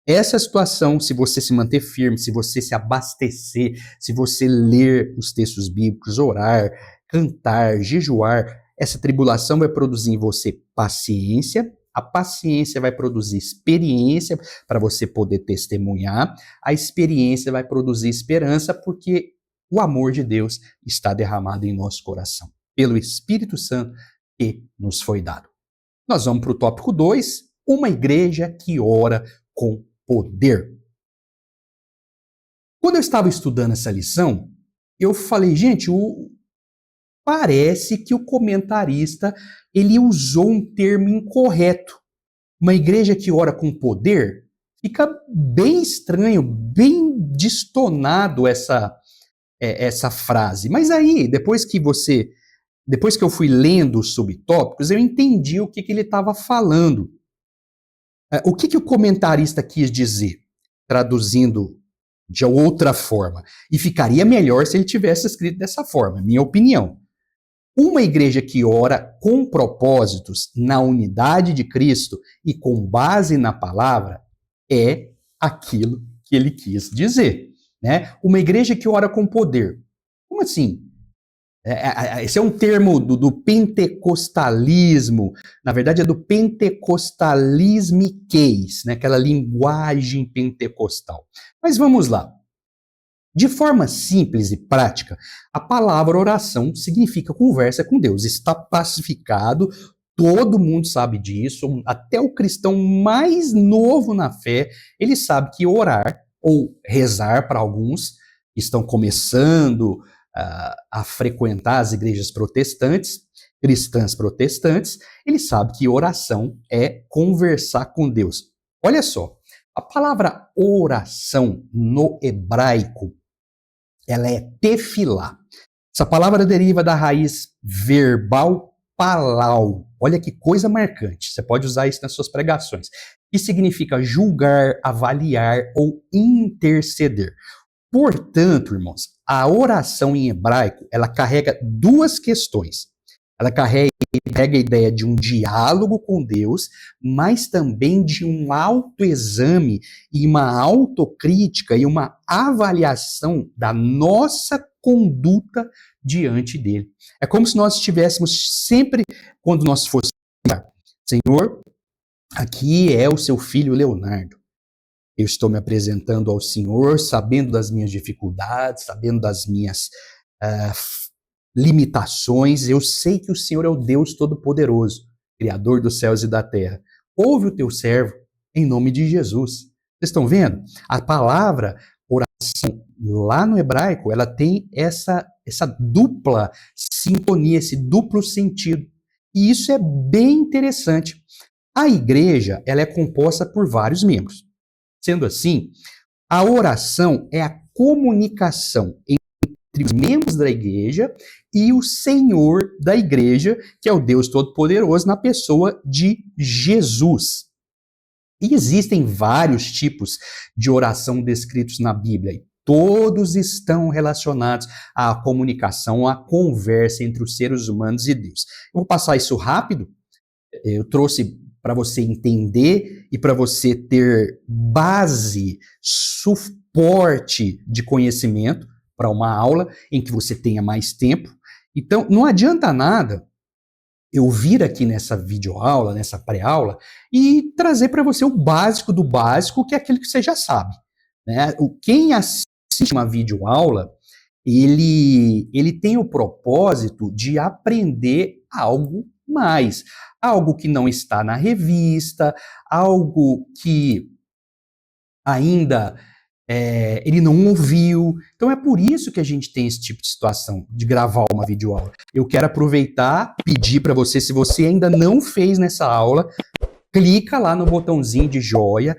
Essa situação, se você se manter firme, se você se abastecer, se você ler os textos bíblicos, orar, cantar, jejuar, essa tribulação vai produzir em você paciência, a paciência vai produzir experiência para você poder testemunhar, a experiência vai produzir esperança porque o amor de Deus está derramado em nosso coração, pelo Espírito Santo que nos foi dado. Nós vamos para o tópico 2, uma igreja que ora com poder. Quando eu estava estudando essa lição, eu falei, gente, parece que o comentarista ele usou um termo incorreto. Uma igreja que ora com poder, fica bem estranho, bem distonado essa frase. Mas aí, depois que eu fui lendo os subtópicos, eu entendi o que ele estava falando. O que o comentarista quis dizer, traduzindo de outra forma? E ficaria melhor se ele tivesse escrito dessa forma, minha opinião. Uma igreja que ora com propósitos na unidade de Cristo e com base na palavra é aquilo que ele quis dizer, né? Uma igreja que ora com poder. Como assim? Esse é um termo do pentecostalismo, na verdade é do pentecostalismiqueis, né? Aquela linguagem pentecostal. Mas vamos lá. De forma simples e prática, a palavra oração significa conversa com Deus. Está pacificado, todo mundo sabe disso, até o cristão mais novo na fé, ele sabe que orar, ou rezar para alguns que estão começando a frequentar as igrejas protestantes, cristãs protestantes, ele sabe que oração é conversar com Deus. Olha só, a palavra oração no hebraico, ela é tefilá. Essa palavra deriva da raiz verbal palau. Olha que coisa marcante. Você pode usar isso nas suas pregações. Que significa julgar, avaliar ou interceder. Portanto, irmãos, a oração em hebraico, ela carrega duas questões. Ela carrega a ideia de um diálogo com Deus, mas também de um autoexame e uma autocrítica e uma avaliação da nossa conduta diante dele. É como se nós estivéssemos sempre, quando nós fôssemos, Senhor, aqui é o seu filho Leonardo. Eu estou me apresentando ao Senhor, sabendo das minhas dificuldades, sabendo das minhas limitações. Eu sei que o Senhor é o Deus Todo-Poderoso, Criador dos céus e da terra. Ouve o teu servo, em nome de Jesus. Vocês estão vendo? A palavra oração, lá no hebraico, ela tem essa dupla sintonia, esse duplo sentido. E isso é bem interessante. A igreja, ela é composta por vários membros. Sendo assim, a oração é a comunicação entre os membros da igreja e o Senhor da igreja, que é o Deus Todo-Poderoso, na pessoa de Jesus. E existem vários tipos de oração descritos na Bíblia, e todos estão relacionados à comunicação, à conversa entre os seres humanos e Deus. Eu vou passar isso rápido, eu trouxe para você entender e para você ter base, suporte de conhecimento para uma aula em que você tenha mais tempo. Então, não adianta nada eu vir aqui nessa videoaula, nessa pré-aula, e trazer para você o básico do básico, que é aquilo que você já sabe, né? Quem assiste uma videoaula, ele tem o propósito de aprender algo mais, algo que não está na revista, algo que ainda ele não ouviu. Então é por isso que a gente tem esse tipo de situação de gravar uma videoaula. Eu quero aproveitar, pedir para você, se você ainda não fez nessa aula, clica lá no botãozinho de joia,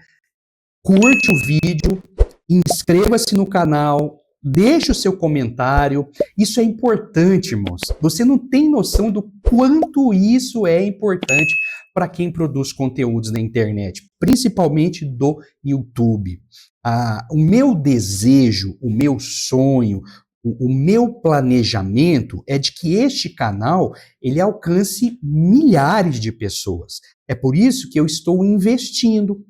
curte o vídeo, inscreva-se no canal, deixe o seu comentário. Isso é importante, irmãos. Você não tem noção do quanto isso é importante para quem produz conteúdos na internet, principalmente do YouTube. O meu desejo, o meu sonho, o meu planejamento é de que este canal ele alcance milhares de pessoas. É por isso que eu estou investindo.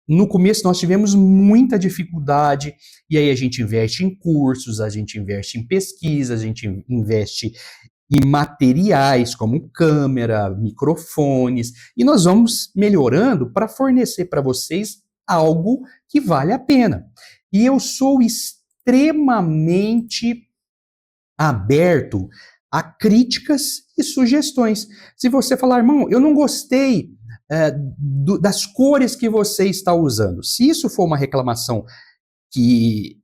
No começo nós tivemos muita dificuldade, e aí a gente investe em cursos, a gente investe em pesquisa, a gente investe em materiais como câmera, microfones, e nós vamos melhorando para fornecer para vocês algo que vale a pena. E eu sou extremamente aberto a críticas e sugestões. Se você falar, irmão, eu não gostei das cores que você está usando. Se isso for uma reclamação que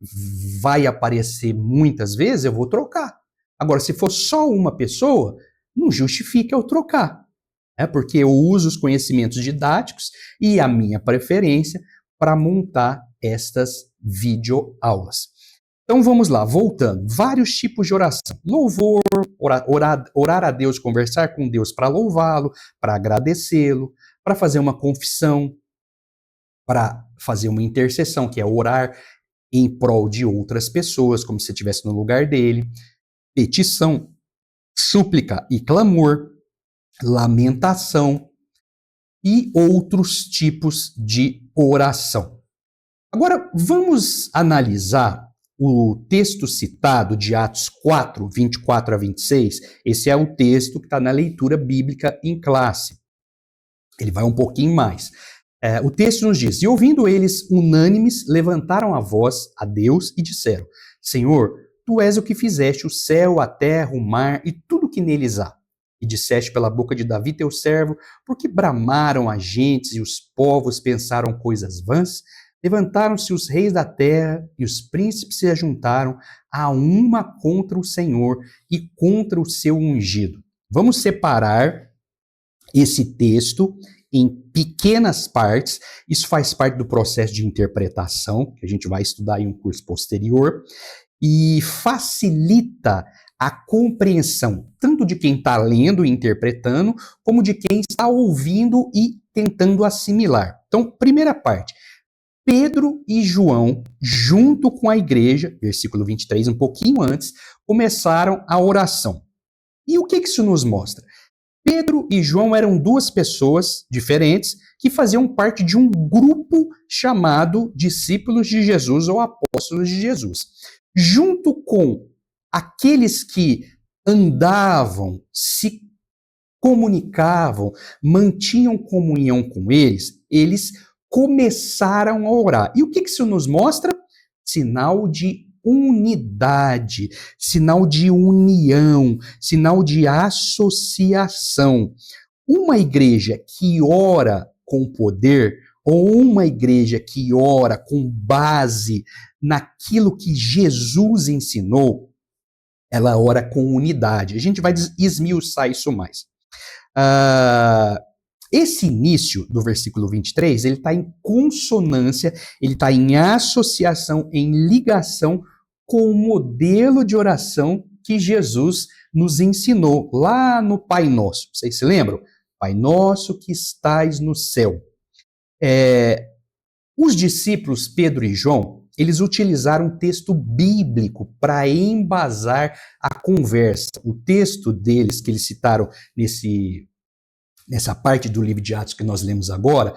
vai aparecer muitas vezes, eu vou trocar. Agora, se for só uma pessoa, não justifica eu trocar. Porque eu uso os conhecimentos didáticos e a minha preferência para montar estas videoaulas. Então vamos lá, voltando. Vários tipos de oração. Louvor, orar a Deus, conversar com Deus para louvá-lo, para agradecê-lo, para fazer uma confissão, para fazer uma intercessão, que é orar em prol de outras pessoas, como se estivesse no lugar dele, petição, súplica e clamor, lamentação e outros tipos de oração. Agora, vamos analisar o texto citado de Atos 4, 24 a 26. Esse é o texto que está na leitura bíblica em classe. Ele vai um pouquinho mais. O texto nos diz, e ouvindo eles unânimes, levantaram a voz a Deus e disseram, Senhor, tu és o que fizeste o céu, a terra, o mar e tudo que neles há. E disseste pela boca de Davi teu servo, porque bramaram as gentes e os povos pensaram coisas vãs, levantaram-se os reis da terra e os príncipes se ajuntaram a uma contra o Senhor e contra o seu ungido. Vamos separar esse texto em pequenas partes. Isso faz parte do processo de interpretação, que a gente vai estudar em um curso posterior, e facilita a compreensão tanto de quem está lendo e interpretando, como de quem está ouvindo e tentando assimilar. Então, primeira parte, Pedro e João, junto com a igreja, versículo 23, um pouquinho antes, começaram a oração. E o que isso nos mostra? Pedro e João eram duas pessoas diferentes que faziam parte de um grupo chamado discípulos de Jesus ou apóstolos de Jesus. Junto com aqueles que andavam, se comunicavam, mantinham comunhão com eles começaram a orar. E o que isso nos mostra? Sinal de unidade, sinal de união, sinal de associação. Uma igreja que ora com poder, ou uma igreja que ora com base naquilo que Jesus ensinou, ela ora com unidade. A gente vai esmiuçar isso mais. Esse início do versículo 23, ele está em consonância, ele está em associação, em ligação com o modelo de oração que Jesus nos ensinou lá no Pai Nosso. Vocês se lembram? Pai Nosso que estais no céu. Os discípulos Pedro e João, eles utilizaram um texto bíblico para embasar a conversa. O texto deles, que eles citaram nessa parte do livro de Atos que nós lemos agora,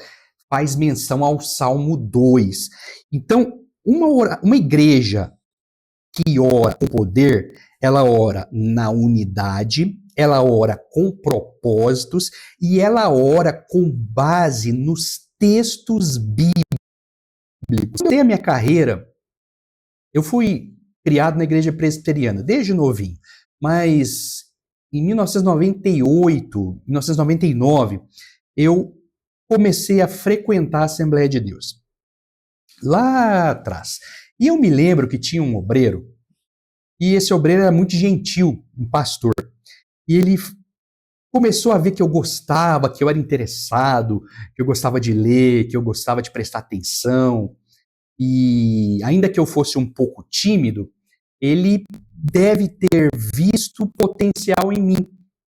faz menção ao Salmo 2. Então, uma igreja que ora com poder, ela ora na unidade, ela ora com propósitos e ela ora com base nos textos bíblicos. Desde a minha carreira, eu fui criado na igreja presbiteriana, desde novinho, mas em 1998, 1999, eu comecei a frequentar a Assembleia de Deus. Lá atrás. E eu me lembro que tinha um obreiro, e esse obreiro era muito gentil, um pastor. E ele começou a ver que eu gostava, que eu era interessado, que eu gostava de ler, que eu gostava de prestar atenção. E ainda que eu fosse um pouco tímido, ele deve ter visto potencial em mim.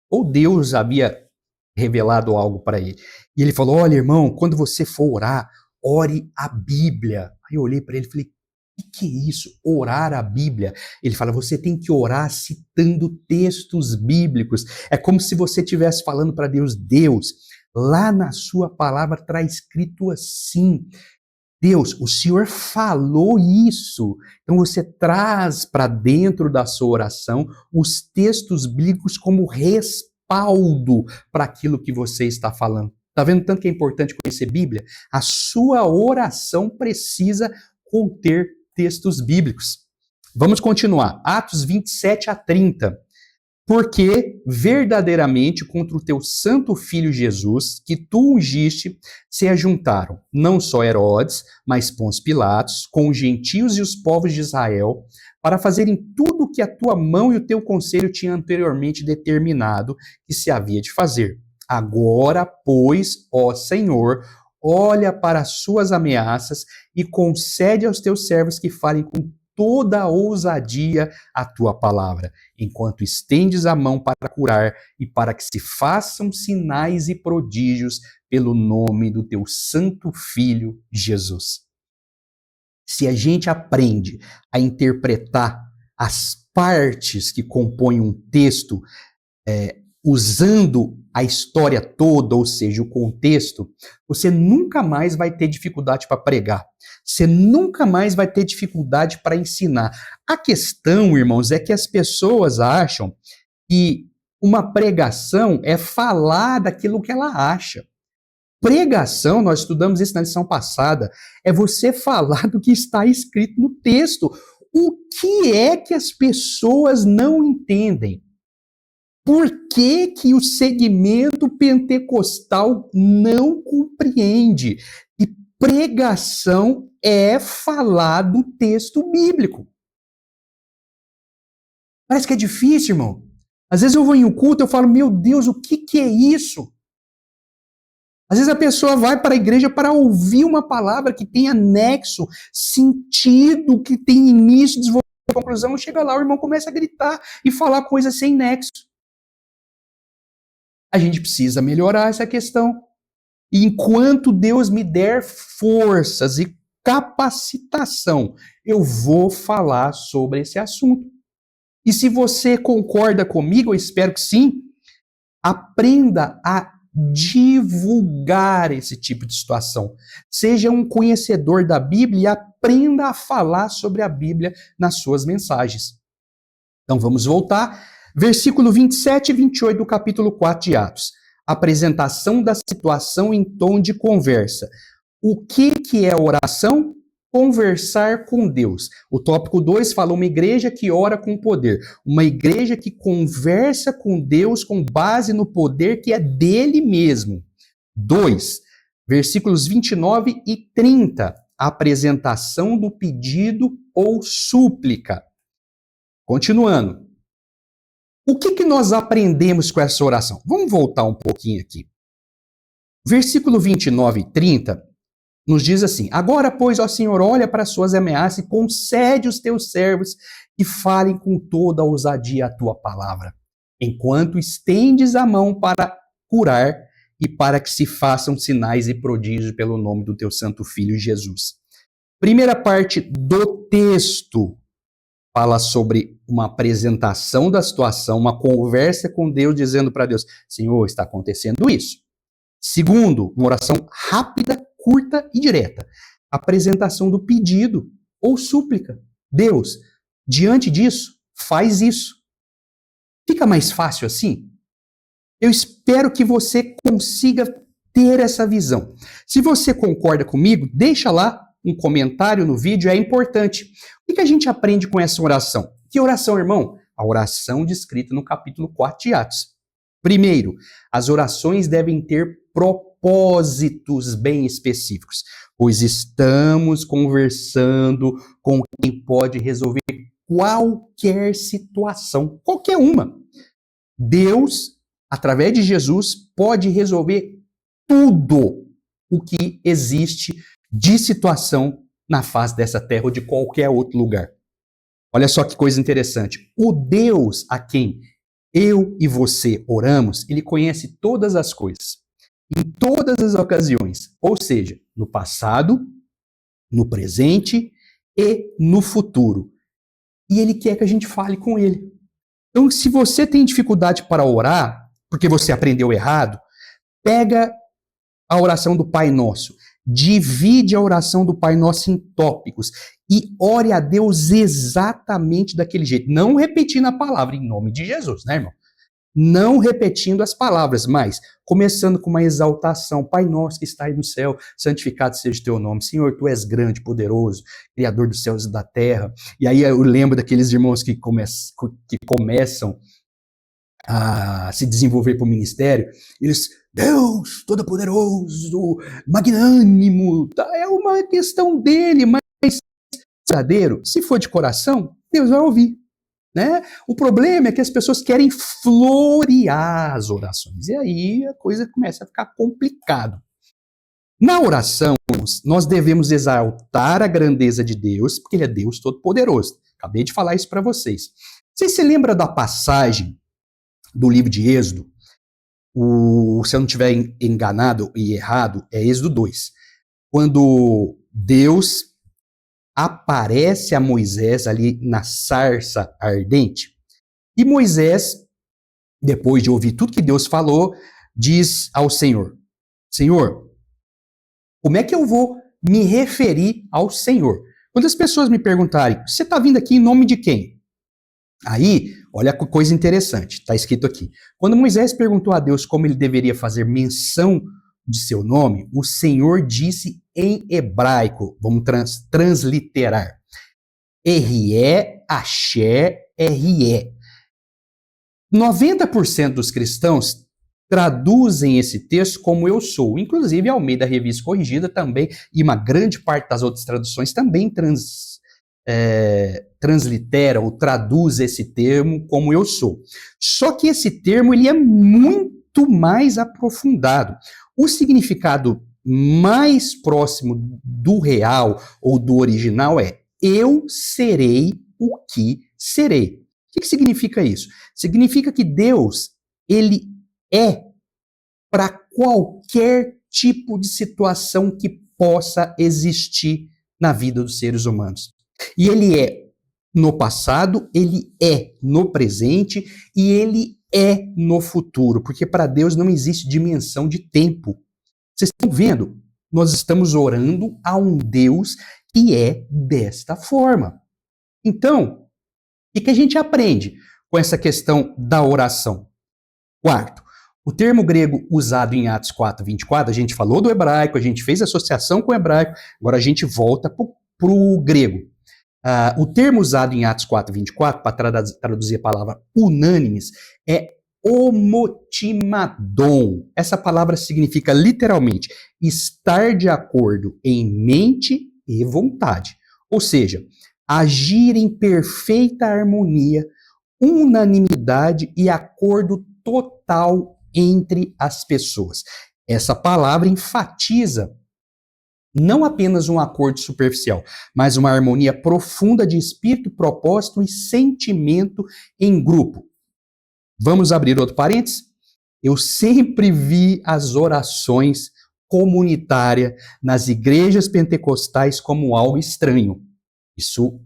Ou Deus havia revelado algo para ele. E ele falou: olha, irmão, quando você for orar, ore a Bíblia. Aí eu olhei para ele e falei: o que é isso? Orar a Bíblia? Ele fala: você tem que orar citando textos bíblicos. É como se você estivesse falando para Deus: Deus, lá na sua palavra está escrito assim. Deus, o Senhor falou isso. Então você traz para dentro da sua oração os textos bíblicos como respaldo para aquilo que você está falando. Está vendo tanto que é importante conhecer Bíblia? A sua oração precisa conter textos bíblicos. Vamos continuar. Atos 27 a 30. Porque verdadeiramente contra o teu santo filho Jesus, que tu ungiste, se ajuntaram não só Herodes, mas Pôncio Pilatos, com os gentios e os povos de Israel, para fazerem tudo o que a tua mão e o teu conselho tinham anteriormente determinado que se havia de fazer. Agora, pois, ó Senhor, olha para as suas ameaças e concede aos teus servos que falem com toda a ousadia a tua palavra, enquanto estendes a mão para curar e para que se façam sinais e prodígios pelo nome do teu santo Filho Jesus. Se a gente aprende a interpretar as partes que compõem um texto, usando a história toda, ou seja, o contexto, você nunca mais vai ter dificuldade para pregar. Você nunca mais vai ter dificuldade para ensinar. A questão, irmãos, é que as pessoas acham que uma pregação é falar daquilo que ela acha. Pregação, nós estudamos isso na lição passada, é você falar do que está escrito no texto. O que é que as pessoas não entendem? Por que que o segmento pentecostal não compreende? E pregação é falar do texto bíblico. Parece que é difícil, irmão. Às vezes eu vou em um culto e eu falo: meu Deus, o que que é isso? Às vezes a pessoa vai para a igreja para ouvir uma palavra que tem anexo, sentido, que tem início, desenvolvimento. conclusão, chega lá, o irmão começa a gritar e falar coisas sem nexo. A gente precisa melhorar essa questão. E enquanto Deus me der forças e capacitação, eu vou falar sobre esse assunto. E se você concorda comigo, eu espero que sim, aprenda a divulgar esse tipo de situação. Seja um conhecedor da Bíblia e aprenda a falar sobre a Bíblia nas suas mensagens. Então vamos voltar. Versículo 27 e 28 do capítulo 4 de Atos. Apresentação da situação em tom de conversa. O que é oração? Conversar com Deus. O tópico 2 fala uma igreja que ora com poder. Uma igreja que conversa com Deus com base no poder que é dele mesmo. 2, versículos 29 e 30. Apresentação do pedido ou súplica. Continuando. O que nós aprendemos com essa oração? Vamos voltar um pouquinho aqui. Versículo 29 e 30 nos diz assim: agora, pois, ó Senhor, olha para as suas ameaças e concede os teus servos que falem com toda a ousadia a tua palavra, enquanto estendes a mão para curar e para que se façam sinais e prodígios pelo nome do teu santo Filho Jesus. Primeira parte do texto fala sobre uma apresentação da situação, uma conversa com Deus, dizendo para Deus: Senhor, está acontecendo isso. Segundo, uma oração rápida, curta e direta. Apresentação do pedido ou súplica. Deus, diante disso, faz isso. Fica mais fácil assim? Eu espero que você consiga ter essa visão. Se você concorda comigo, deixa lá um comentário no vídeo, é importante. O que a gente aprende com essa oração? Que oração, irmão? A oração descrita no capítulo 4 de Atos. Primeiro, as orações devem ter propósitos bem específicos, pois estamos conversando com quem pode resolver qualquer situação, qualquer uma. Deus, através de Jesus, pode resolver tudo o que existe de situação na face dessa terra ou de qualquer outro lugar. Olha só que coisa interessante. O Deus a quem eu e você oramos, ele conhece todas as coisas, em todas as ocasiões, ou seja, no passado, no presente e no futuro. E ele quer que a gente fale com ele. Então, se você tem dificuldade para orar, porque você aprendeu errado, pega a oração do Pai Nosso, divide a oração do Pai Nosso em tópicos e ore a Deus exatamente daquele jeito, não repetindo a palavra em nome de Jesus, né, irmão? Não repetindo as palavras, mas começando com uma exaltação. Pai Nosso que está aí no céu, santificado seja o teu nome. Senhor, tu és grande, poderoso, Criador dos céus e da terra. E aí eu lembro daqueles irmãos que começam a se desenvolver para o ministério, eles, Deus todo-poderoso, magnânimo, é uma questão dele, mas verdadeiro, se for de coração, Deus vai ouvir, né? O problema é que as pessoas querem florear as orações, e aí a coisa começa a ficar complicado. Na oração, nós devemos exaltar a grandeza de Deus, porque ele é Deus todo-poderoso. Acabei de falar isso para vocês. Você se lembra da passagem do livro de Êxodo? Se eu não estiver enganado e errado, é Êxodo 2. Quando Deus aparece a Moisés ali na sarça ardente. E Moisés, depois de ouvir tudo que Deus falou, diz ao Senhor: Senhor, como é que eu vou me referir ao Senhor? Quando as pessoas me perguntarem, você está vindo aqui em nome de quem? Aí, olha que coisa interessante, está escrito aqui. Quando Moisés perguntou a Deus como ele deveria fazer menção de seu nome, o Senhor disse em hebraico, vamos transliterar, R-E, Axé, R-E. 90% dos cristãos traduzem esse texto como eu sou, inclusive a Almeida Revista Corrigida também, e uma grande parte das outras traduções também translitera ou traduz esse termo como eu sou. Só que esse termo ele é muito mais aprofundado. O significado mais próximo do real ou do original é eu serei o que serei. O que significa isso? Significa que Deus, ele é para qualquer tipo de situação que possa existir na vida dos seres humanos. E ele é no passado, ele é no presente e ele é no futuro, porque para Deus não existe dimensão de tempo. Vocês estão vendo? Nós estamos orando a um Deus que é desta forma. Então, o que a gente aprende com essa questão da oração? Quarto, o termo grego usado em Atos 4:24, a gente falou do hebraico, a gente fez associação com o hebraico, agora a gente volta para o grego. O termo usado em Atos 4:24, para traduzir a palavra unânimes, é homotimadon. Essa palavra significa literalmente estar de acordo em mente e vontade. Ou seja, agir em perfeita harmonia, unanimidade e acordo total entre as pessoas. Essa palavra enfatiza não apenas um acordo superficial, mas uma harmonia profunda de espírito, propósito e sentimento em grupo. Vamos abrir outro parênteses? Eu sempre vi as orações comunitárias nas igrejas pentecostais como algo estranho. Isso,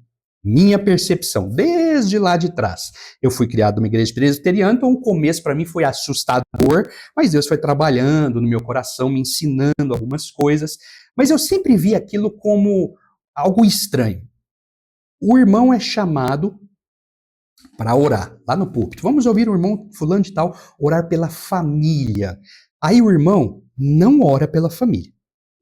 minha percepção, desde lá de trás. Eu fui criado numa igreja presbiteriana, então o começo para mim foi assustador, mas Deus foi trabalhando no meu coração, me ensinando algumas coisas. Mas eu sempre vi aquilo como algo estranho. O irmão é chamado para orar, lá no púlpito. Vamos ouvir o irmão fulano de tal orar pela família. Aí o irmão não ora pela família.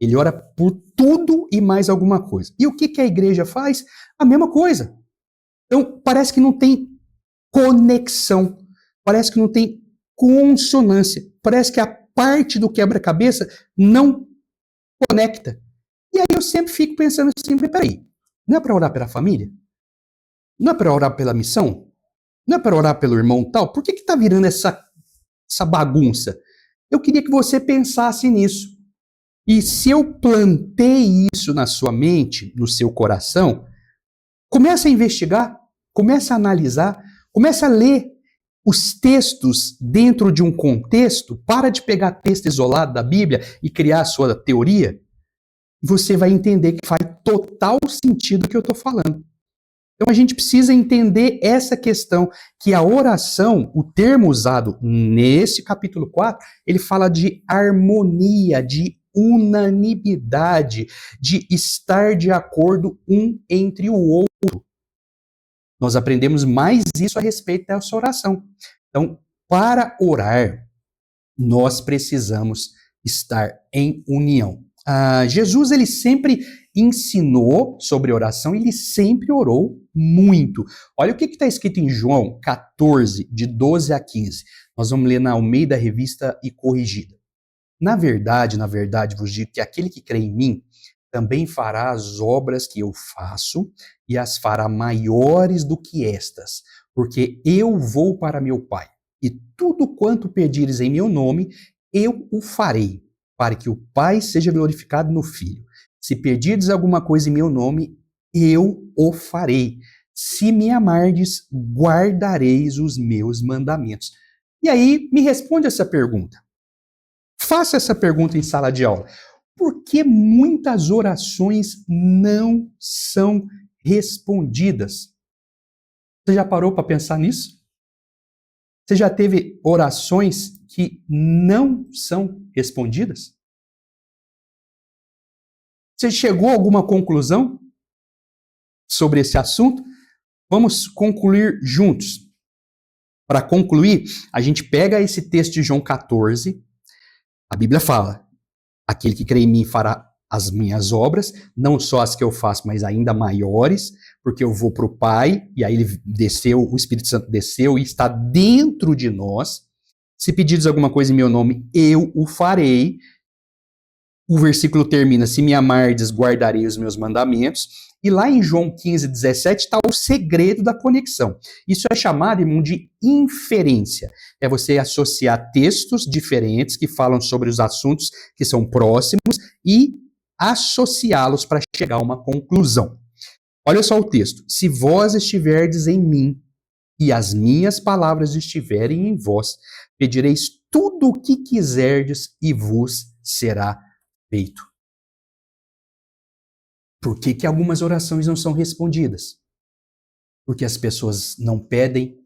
Ele ora por tudo e mais alguma coisa. E o que a igreja faz? A mesma coisa. Então, parece que não tem conexão. Parece que não tem consonância. Parece que a parte do quebra-cabeça não conecta. E aí eu sempre fico pensando assim, peraí, não é para orar pela família? Não é para orar pela missão? Não é para orar pelo irmão tal? Por que está virando essa bagunça? Eu queria que você pensasse nisso. E se eu plantei isso na sua mente, no seu coração, comece a investigar, comece a analisar, comece a ler os textos dentro de um contexto, para de pegar texto isolado da Bíblia e criar a sua teoria, você vai entender que faz total sentido o que eu estou falando. Então a gente precisa entender essa questão, que a oração, o termo usado nesse capítulo 4, ele fala de harmonia, de unanimidade, de estar de acordo um entre o outro. Nós aprendemos mais isso a respeito dessa oração. Então, para orar, nós precisamos estar em união. Jesus, ele sempre ensinou sobre oração, ele sempre orou muito. Olha o que está escrito em João 14, de 12 a 15. Nós vamos ler na Almeida Revista e Corrigida. Na verdade, vos digo que aquele que crê em mim também fará as obras que eu faço e as fará maiores do que estas, porque eu vou para meu Pai. E tudo quanto pedires em meu nome, eu o farei, para que o Pai seja glorificado no Filho. Se pedirdes alguma coisa em meu nome, eu o farei. Se me amardes, guardareis os meus mandamentos. E aí, me responde essa pergunta. Faça essa pergunta em sala de aula. Por que muitas orações não são respondidas? Você já parou para pensar nisso? Você já teve orações que não são respondidas? Você chegou a alguma conclusão sobre esse assunto? Vamos concluir juntos. Para concluir, a gente pega esse texto de João 14. A Bíblia fala: aquele que crê em mim fará as minhas obras, não só as que eu faço, mas ainda maiores, porque eu vou para o Pai, e aí ele desceu, o Espírito Santo desceu e está dentro de nós. Se pedires alguma coisa em meu nome, eu o farei. O versículo termina: se me amardes, guardarei os meus mandamentos. E lá em João 15, 17, está o segredo da conexão. Isso é chamado, irmão, de inferência. É você associar textos diferentes que falam sobre os assuntos que são próximos e associá-los para chegar a uma conclusão. Olha só o texto. Se vós estiverdes em mim e as minhas palavras estiverem em vós, pedireis tudo o que quiserdes e vos será feito. Por que algumas orações não são respondidas? Porque as pessoas não pedem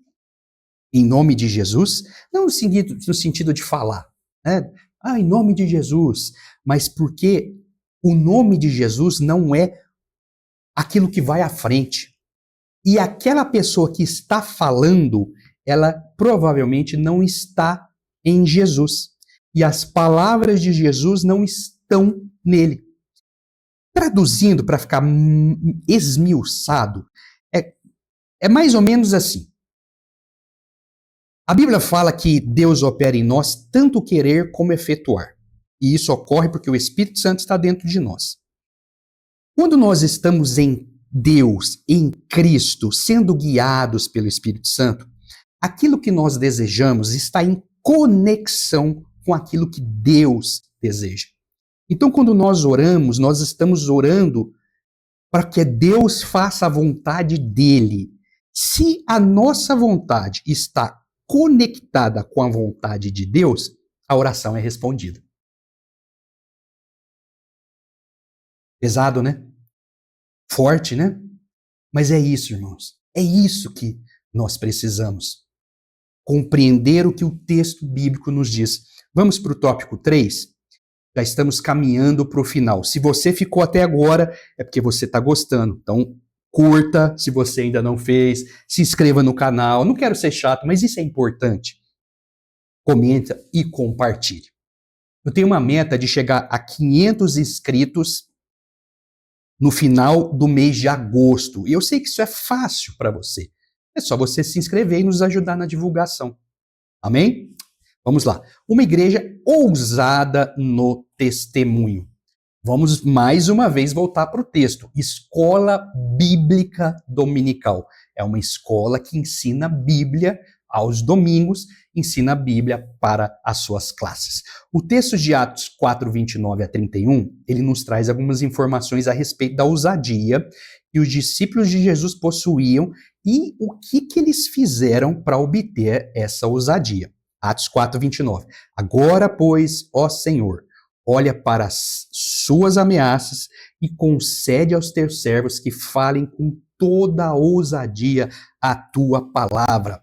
em nome de Jesus, não no sentido de falar, né? Em nome de Jesus, mas porque o nome de Jesus não é aquilo que vai à frente. E aquela pessoa que está falando, ela provavelmente não está em Jesus. E as palavras de Jesus não estão nele. Traduzindo para ficar esmiuçado, é mais ou menos assim. A Bíblia fala que Deus opera em nós tanto querer como efetuar. E isso ocorre porque o Espírito Santo está dentro de nós. Quando nós estamos em Deus, em Cristo, sendo guiados pelo Espírito Santo, aquilo que nós desejamos está em conexão com aquilo que Deus deseja. Então, quando nós oramos, nós estamos orando para que Deus faça a vontade dele. Se a nossa vontade está conectada com a vontade de Deus, a oração é respondida. Pesado, né? Forte, né? Mas é isso, irmãos. É isso que nós precisamos. Compreender o que o texto bíblico nos diz. Vamos para o tópico 3? Já estamos caminhando para o final. Se você ficou até agora, é porque você está gostando. Então, curta se você ainda não fez. Se inscreva no canal. Não quero ser chato, mas isso é importante. Comenta e compartilhe. Eu tenho uma meta de chegar a 500 inscritos no final do mês de agosto. E eu sei que isso é fácil para você. É só você se inscrever e nos ajudar na divulgação. Amém? Vamos lá. Uma igreja ousada no testemunho. Vamos mais uma vez voltar para o texto. Escola Bíblica Dominical. É uma escola que ensina Bíblia aos domingos, ensina a Bíblia para as suas classes. O texto de Atos 4, 29 a 31, ele nos traz algumas informações a respeito da ousadia que os discípulos de Jesus possuíam e o que eles fizeram para obter essa ousadia. Atos 4, 29. Agora, pois, ó Senhor, olha para as suas ameaças e concede aos teus servos que falem com toda a ousadia a tua palavra.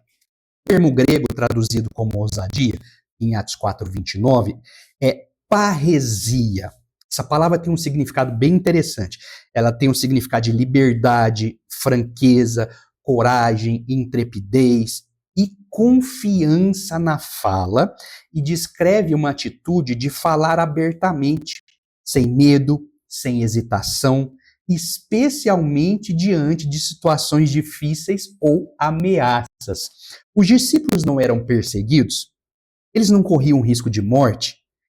O termo grego traduzido como ousadia, em Atos 4, 29, é parresia. Essa palavra tem um significado bem interessante. Ela tem um significado de liberdade, franqueza, coragem, intrepidez e confiança na fala, e descreve uma atitude de falar abertamente, sem medo, sem hesitação, especialmente diante de situações difíceis ou ameaças. Os discípulos não eram perseguidos? Eles não corriam risco de morte?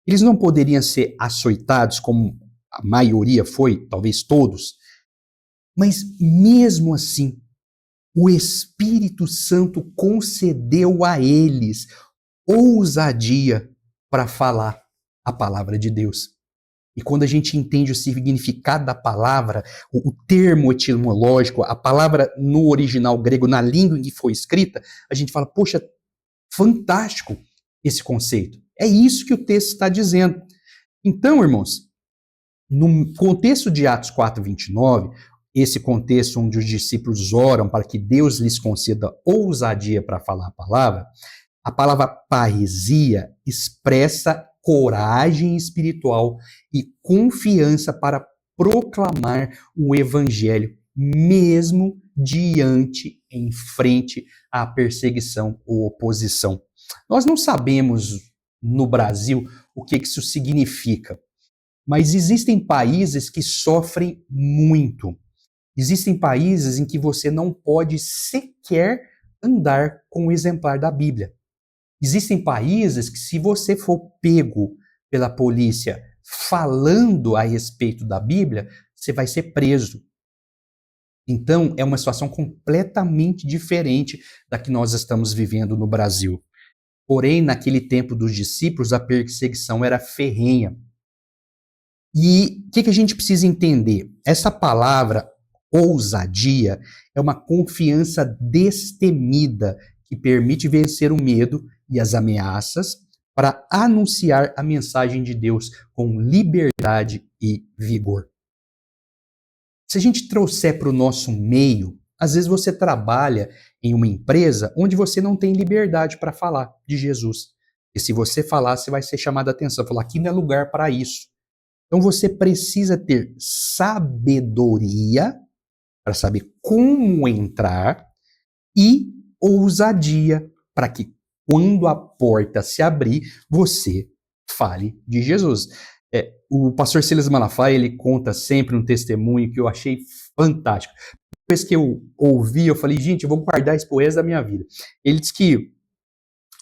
Eles não poderiam ser açoitados, como a maioria foi, talvez todos? Mas mesmo assim, o Espírito Santo concedeu a eles ousadia para falar a palavra de Deus. E quando a gente entende o significado da palavra, o termo etimológico, a palavra no original grego, na língua em que foi escrita, a gente fala, poxa, fantástico esse conceito. É isso que o texto está dizendo. Então, irmãos, no contexto de Atos 4, 29, esse contexto onde os discípulos oram para que Deus lhes conceda ousadia para falar a palavra parresia expressa coragem espiritual e confiança para proclamar o evangelho, mesmo em frente à perseguição ou oposição. Nós não sabemos no Brasil o que isso significa, mas existem países que sofrem muito. Existem países em que você não pode sequer andar com o exemplar da Bíblia. Existem países que, se você for pego pela polícia falando a respeito da Bíblia, você vai ser preso. Então, é uma situação completamente diferente da que nós estamos vivendo no Brasil. Porém, naquele tempo dos discípulos, a perseguição era ferrenha. E o que a gente precisa entender? Essa palavra Ousadia é uma confiança destemida que permite vencer o medo e as ameaças para anunciar a mensagem de Deus com liberdade e vigor. Se a gente trouxer para o nosso meio, às vezes você trabalha em uma empresa onde você não tem liberdade para falar de Jesus. E se você falar, você vai ser chamado a atenção. Falar, aqui não é lugar para isso. Então você precisa ter sabedoria para saber como entrar e ousadia para que quando a porta se abrir, você fale de Jesus. O pastor Silas Malafaia, ele conta sempre um testemunho que eu achei fantástico. Depois que eu ouvi, eu falei, gente, eu vou guardar esse poema da minha vida. Ele diz que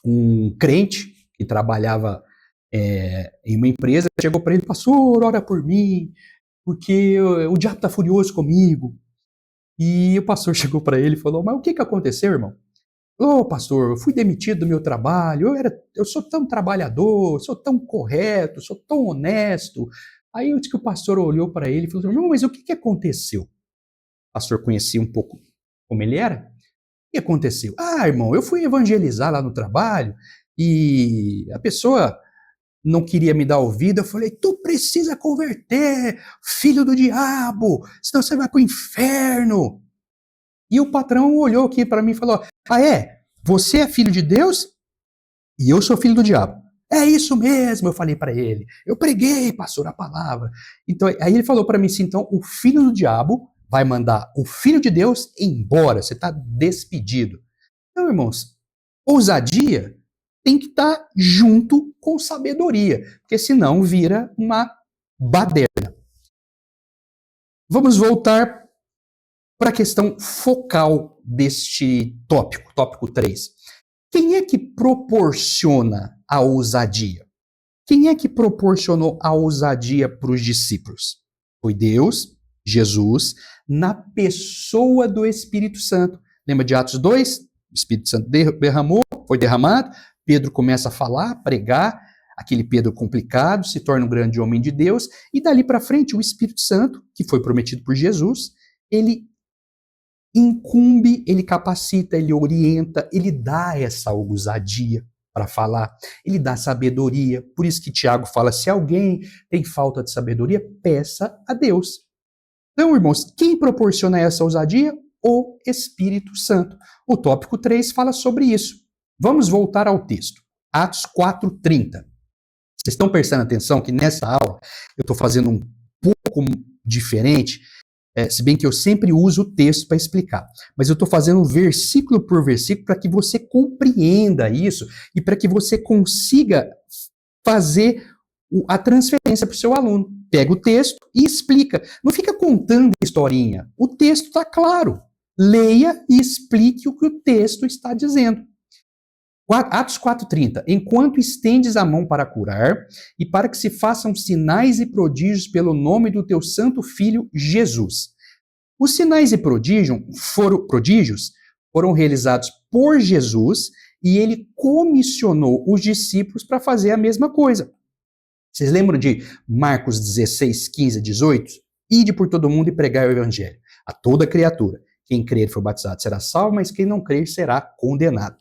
um crente que trabalhava em uma empresa chegou para ele, pastor, ora por mim, porque o diabo está furioso comigo. E o pastor chegou para ele e falou, mas o que aconteceu, irmão? Ô, pastor, eu fui demitido do meu trabalho, eu sou tão trabalhador, sou tão correto, sou tão honesto. Aí eu disse que o pastor olhou para ele e falou, irmão, mas o que aconteceu? O pastor conhecia um pouco como ele era. O que aconteceu? Ah, irmão, eu fui evangelizar lá no trabalho e a pessoa não queria me dar ouvido. Eu falei, tu precisa converter, filho do diabo, senão você vai para o inferno. E o patrão olhou aqui para mim e falou, ah é? Você é filho de Deus e eu sou filho do diabo. É isso mesmo, eu falei para ele. Eu preguei, pastor, a palavra. Então, aí ele falou para mim assim, então o filho do diabo vai mandar o filho de Deus embora, você está despedido. Então, irmãos, ousadia tem que estar junto com sabedoria, porque senão vira uma baderna. Vamos voltar para a questão focal deste tópico 3. Quem é que proporciona a ousadia? Quem é que proporcionou a ousadia para os discípulos? Foi Deus, Jesus, na pessoa do Espírito Santo. Lembra de Atos 2? O Espírito Santo derramou, foi derramado, Pedro começa a falar, pregar, aquele Pedro complicado se torna um grande homem de Deus, e dali para frente o Espírito Santo, que foi prometido por Jesus, ele incumbe, ele capacita, ele orienta, ele dá essa ousadia para falar, ele dá sabedoria. Por isso que Tiago fala, se alguém tem falta de sabedoria, peça a Deus. Então, irmãos, quem proporciona essa ousadia? O Espírito Santo. O tópico 3 fala sobre isso. Vamos voltar ao texto. Atos 4:30. Vocês estão prestando atenção que nessa aula eu estou fazendo um pouco diferente, se bem que eu sempre uso o texto para explicar, mas eu estou fazendo versículo por versículo para que você compreenda isso e para que você consiga fazer a transferência para o seu aluno. Pega o texto e explica. Não fica contando historinha. O texto está claro. Leia e explique o que o texto está dizendo. Atos 4:30. Enquanto estendes a mão para curar e para que se façam sinais e prodígios pelo nome do teu santo filho Jesus. Os sinais e prodígios foram realizados por Jesus e ele comissionou os discípulos para fazer a mesma coisa. Vocês lembram de Marcos 16, 15, 18? Ide por todo mundo e pregai o evangelho a toda criatura. Quem crer e for batizado será salvo, mas quem não crer será condenado.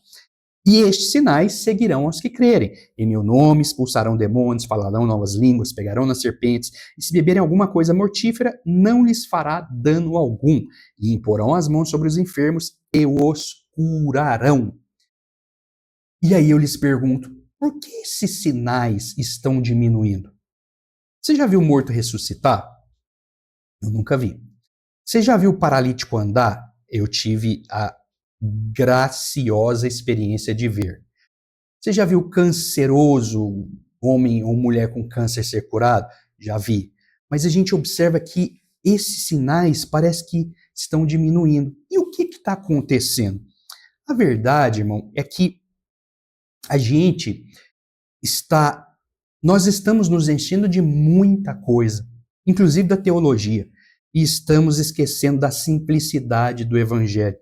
E estes sinais seguirão aos que crerem. Em meu nome expulsarão demônios, falarão novas línguas, pegarão nas serpentes, e se beberem alguma coisa mortífera, não lhes fará dano algum. E imporão as mãos sobre os enfermos e os curarão. E aí eu lhes pergunto, por que esses sinais estão diminuindo? Você já viu morto ressuscitar? Eu nunca vi. Você já viu paralítico andar? Eu tive a graciosa experiência de ver. Você já viu canceroso, homem ou mulher com câncer ser curado? Já vi. Mas a gente observa que esses sinais parece que estão diminuindo. E o que está acontecendo? A verdade, irmão, é que nós estamos nos enchendo de muita coisa, inclusive da teologia, e estamos esquecendo da simplicidade do evangelho.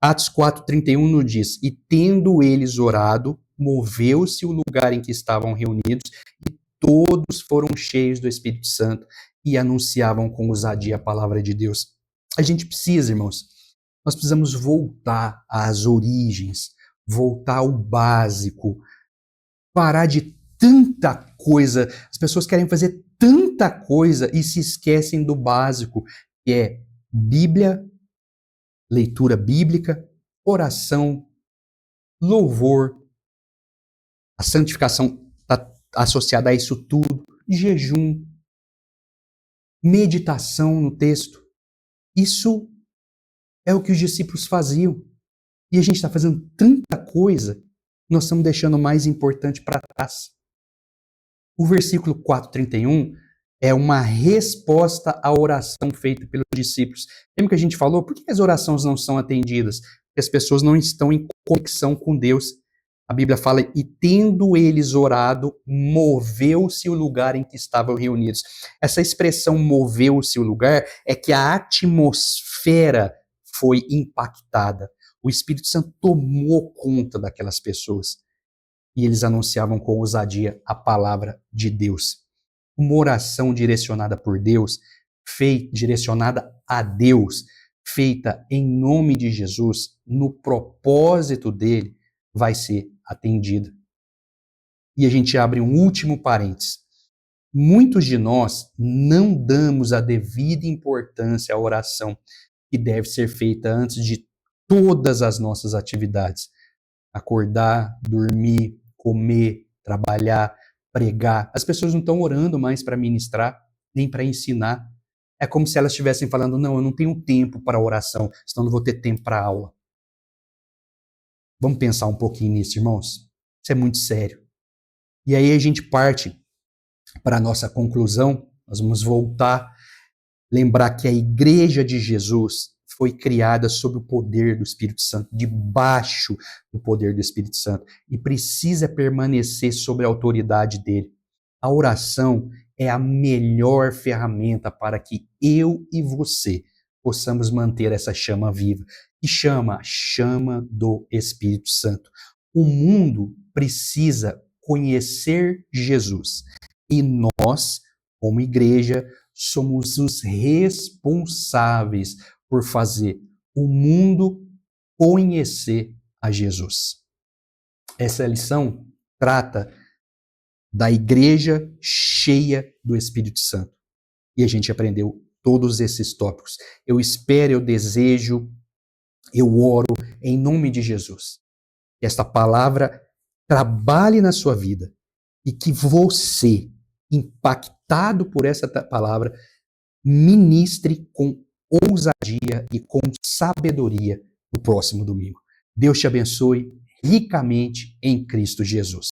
Atos 4:31 nos diz, e tendo eles orado, moveu-se o lugar em que estavam reunidos, e todos foram cheios do Espírito Santo e anunciavam com ousadia a palavra de Deus. A gente precisa, irmãos, nós precisamos voltar às origens, voltar ao básico, parar de tanta coisa. As pessoas querem fazer tanta coisa e se esquecem do básico, que é Bíblia, leitura bíblica, oração, louvor. A santificação está associada a isso tudo, jejum, meditação no texto. Isso é o que os discípulos faziam. E a gente está fazendo tanta coisa, nós estamos deixando o mais importante para trás. O versículo 4:31 é uma resposta à oração feita pelos discípulos. Lembra que a gente falou? Por que as orações não são atendidas? Porque as pessoas não estão em conexão com Deus. A Bíblia fala, e tendo eles orado, moveu-se o lugar em que estavam reunidos. Essa expressão moveu-se o lugar é que a atmosfera foi impactada. O Espírito Santo tomou conta daquelas pessoas. E eles anunciavam com ousadia a palavra de Deus. Uma oração direcionada por Deus, direcionada a Deus, feita em nome de Jesus, no propósito dele, vai ser atendida. E a gente abre um último parênteses. Muitos de nós não damos a devida importância à oração, que deve ser feita antes de todas as nossas atividades. Acordar, dormir, comer, trabalhar, pregar. As pessoas não estão orando mais para ministrar, nem para ensinar. É como se elas estivessem falando, não, eu não tenho tempo para oração, senão não vou ter tempo para aula. Vamos pensar um pouquinho nisso, irmãos? Isso é muito sério. E aí a gente parte para a nossa conclusão, nós vamos voltar, lembrar que a igreja de Jesus foi criada sob o poder do Espírito Santo, debaixo do poder do Espírito Santo, e precisa permanecer sob a autoridade dele. A oração é a melhor ferramenta para que eu e você possamos manter essa chama viva, que chama a chama do Espírito Santo. O mundo precisa conhecer Jesus, e nós, como igreja, somos os responsáveis por fazer o mundo conhecer a Jesus. Essa lição trata da igreja cheia do Espírito Santo. E a gente aprendeu todos esses tópicos. Eu espero, eu desejo, eu oro em nome de Jesus. Que esta palavra trabalhe na sua vida e que você, impactado por essa palavra, ministre com ousadia e com sabedoria no próximo domingo. Deus te abençoe ricamente em Cristo Jesus.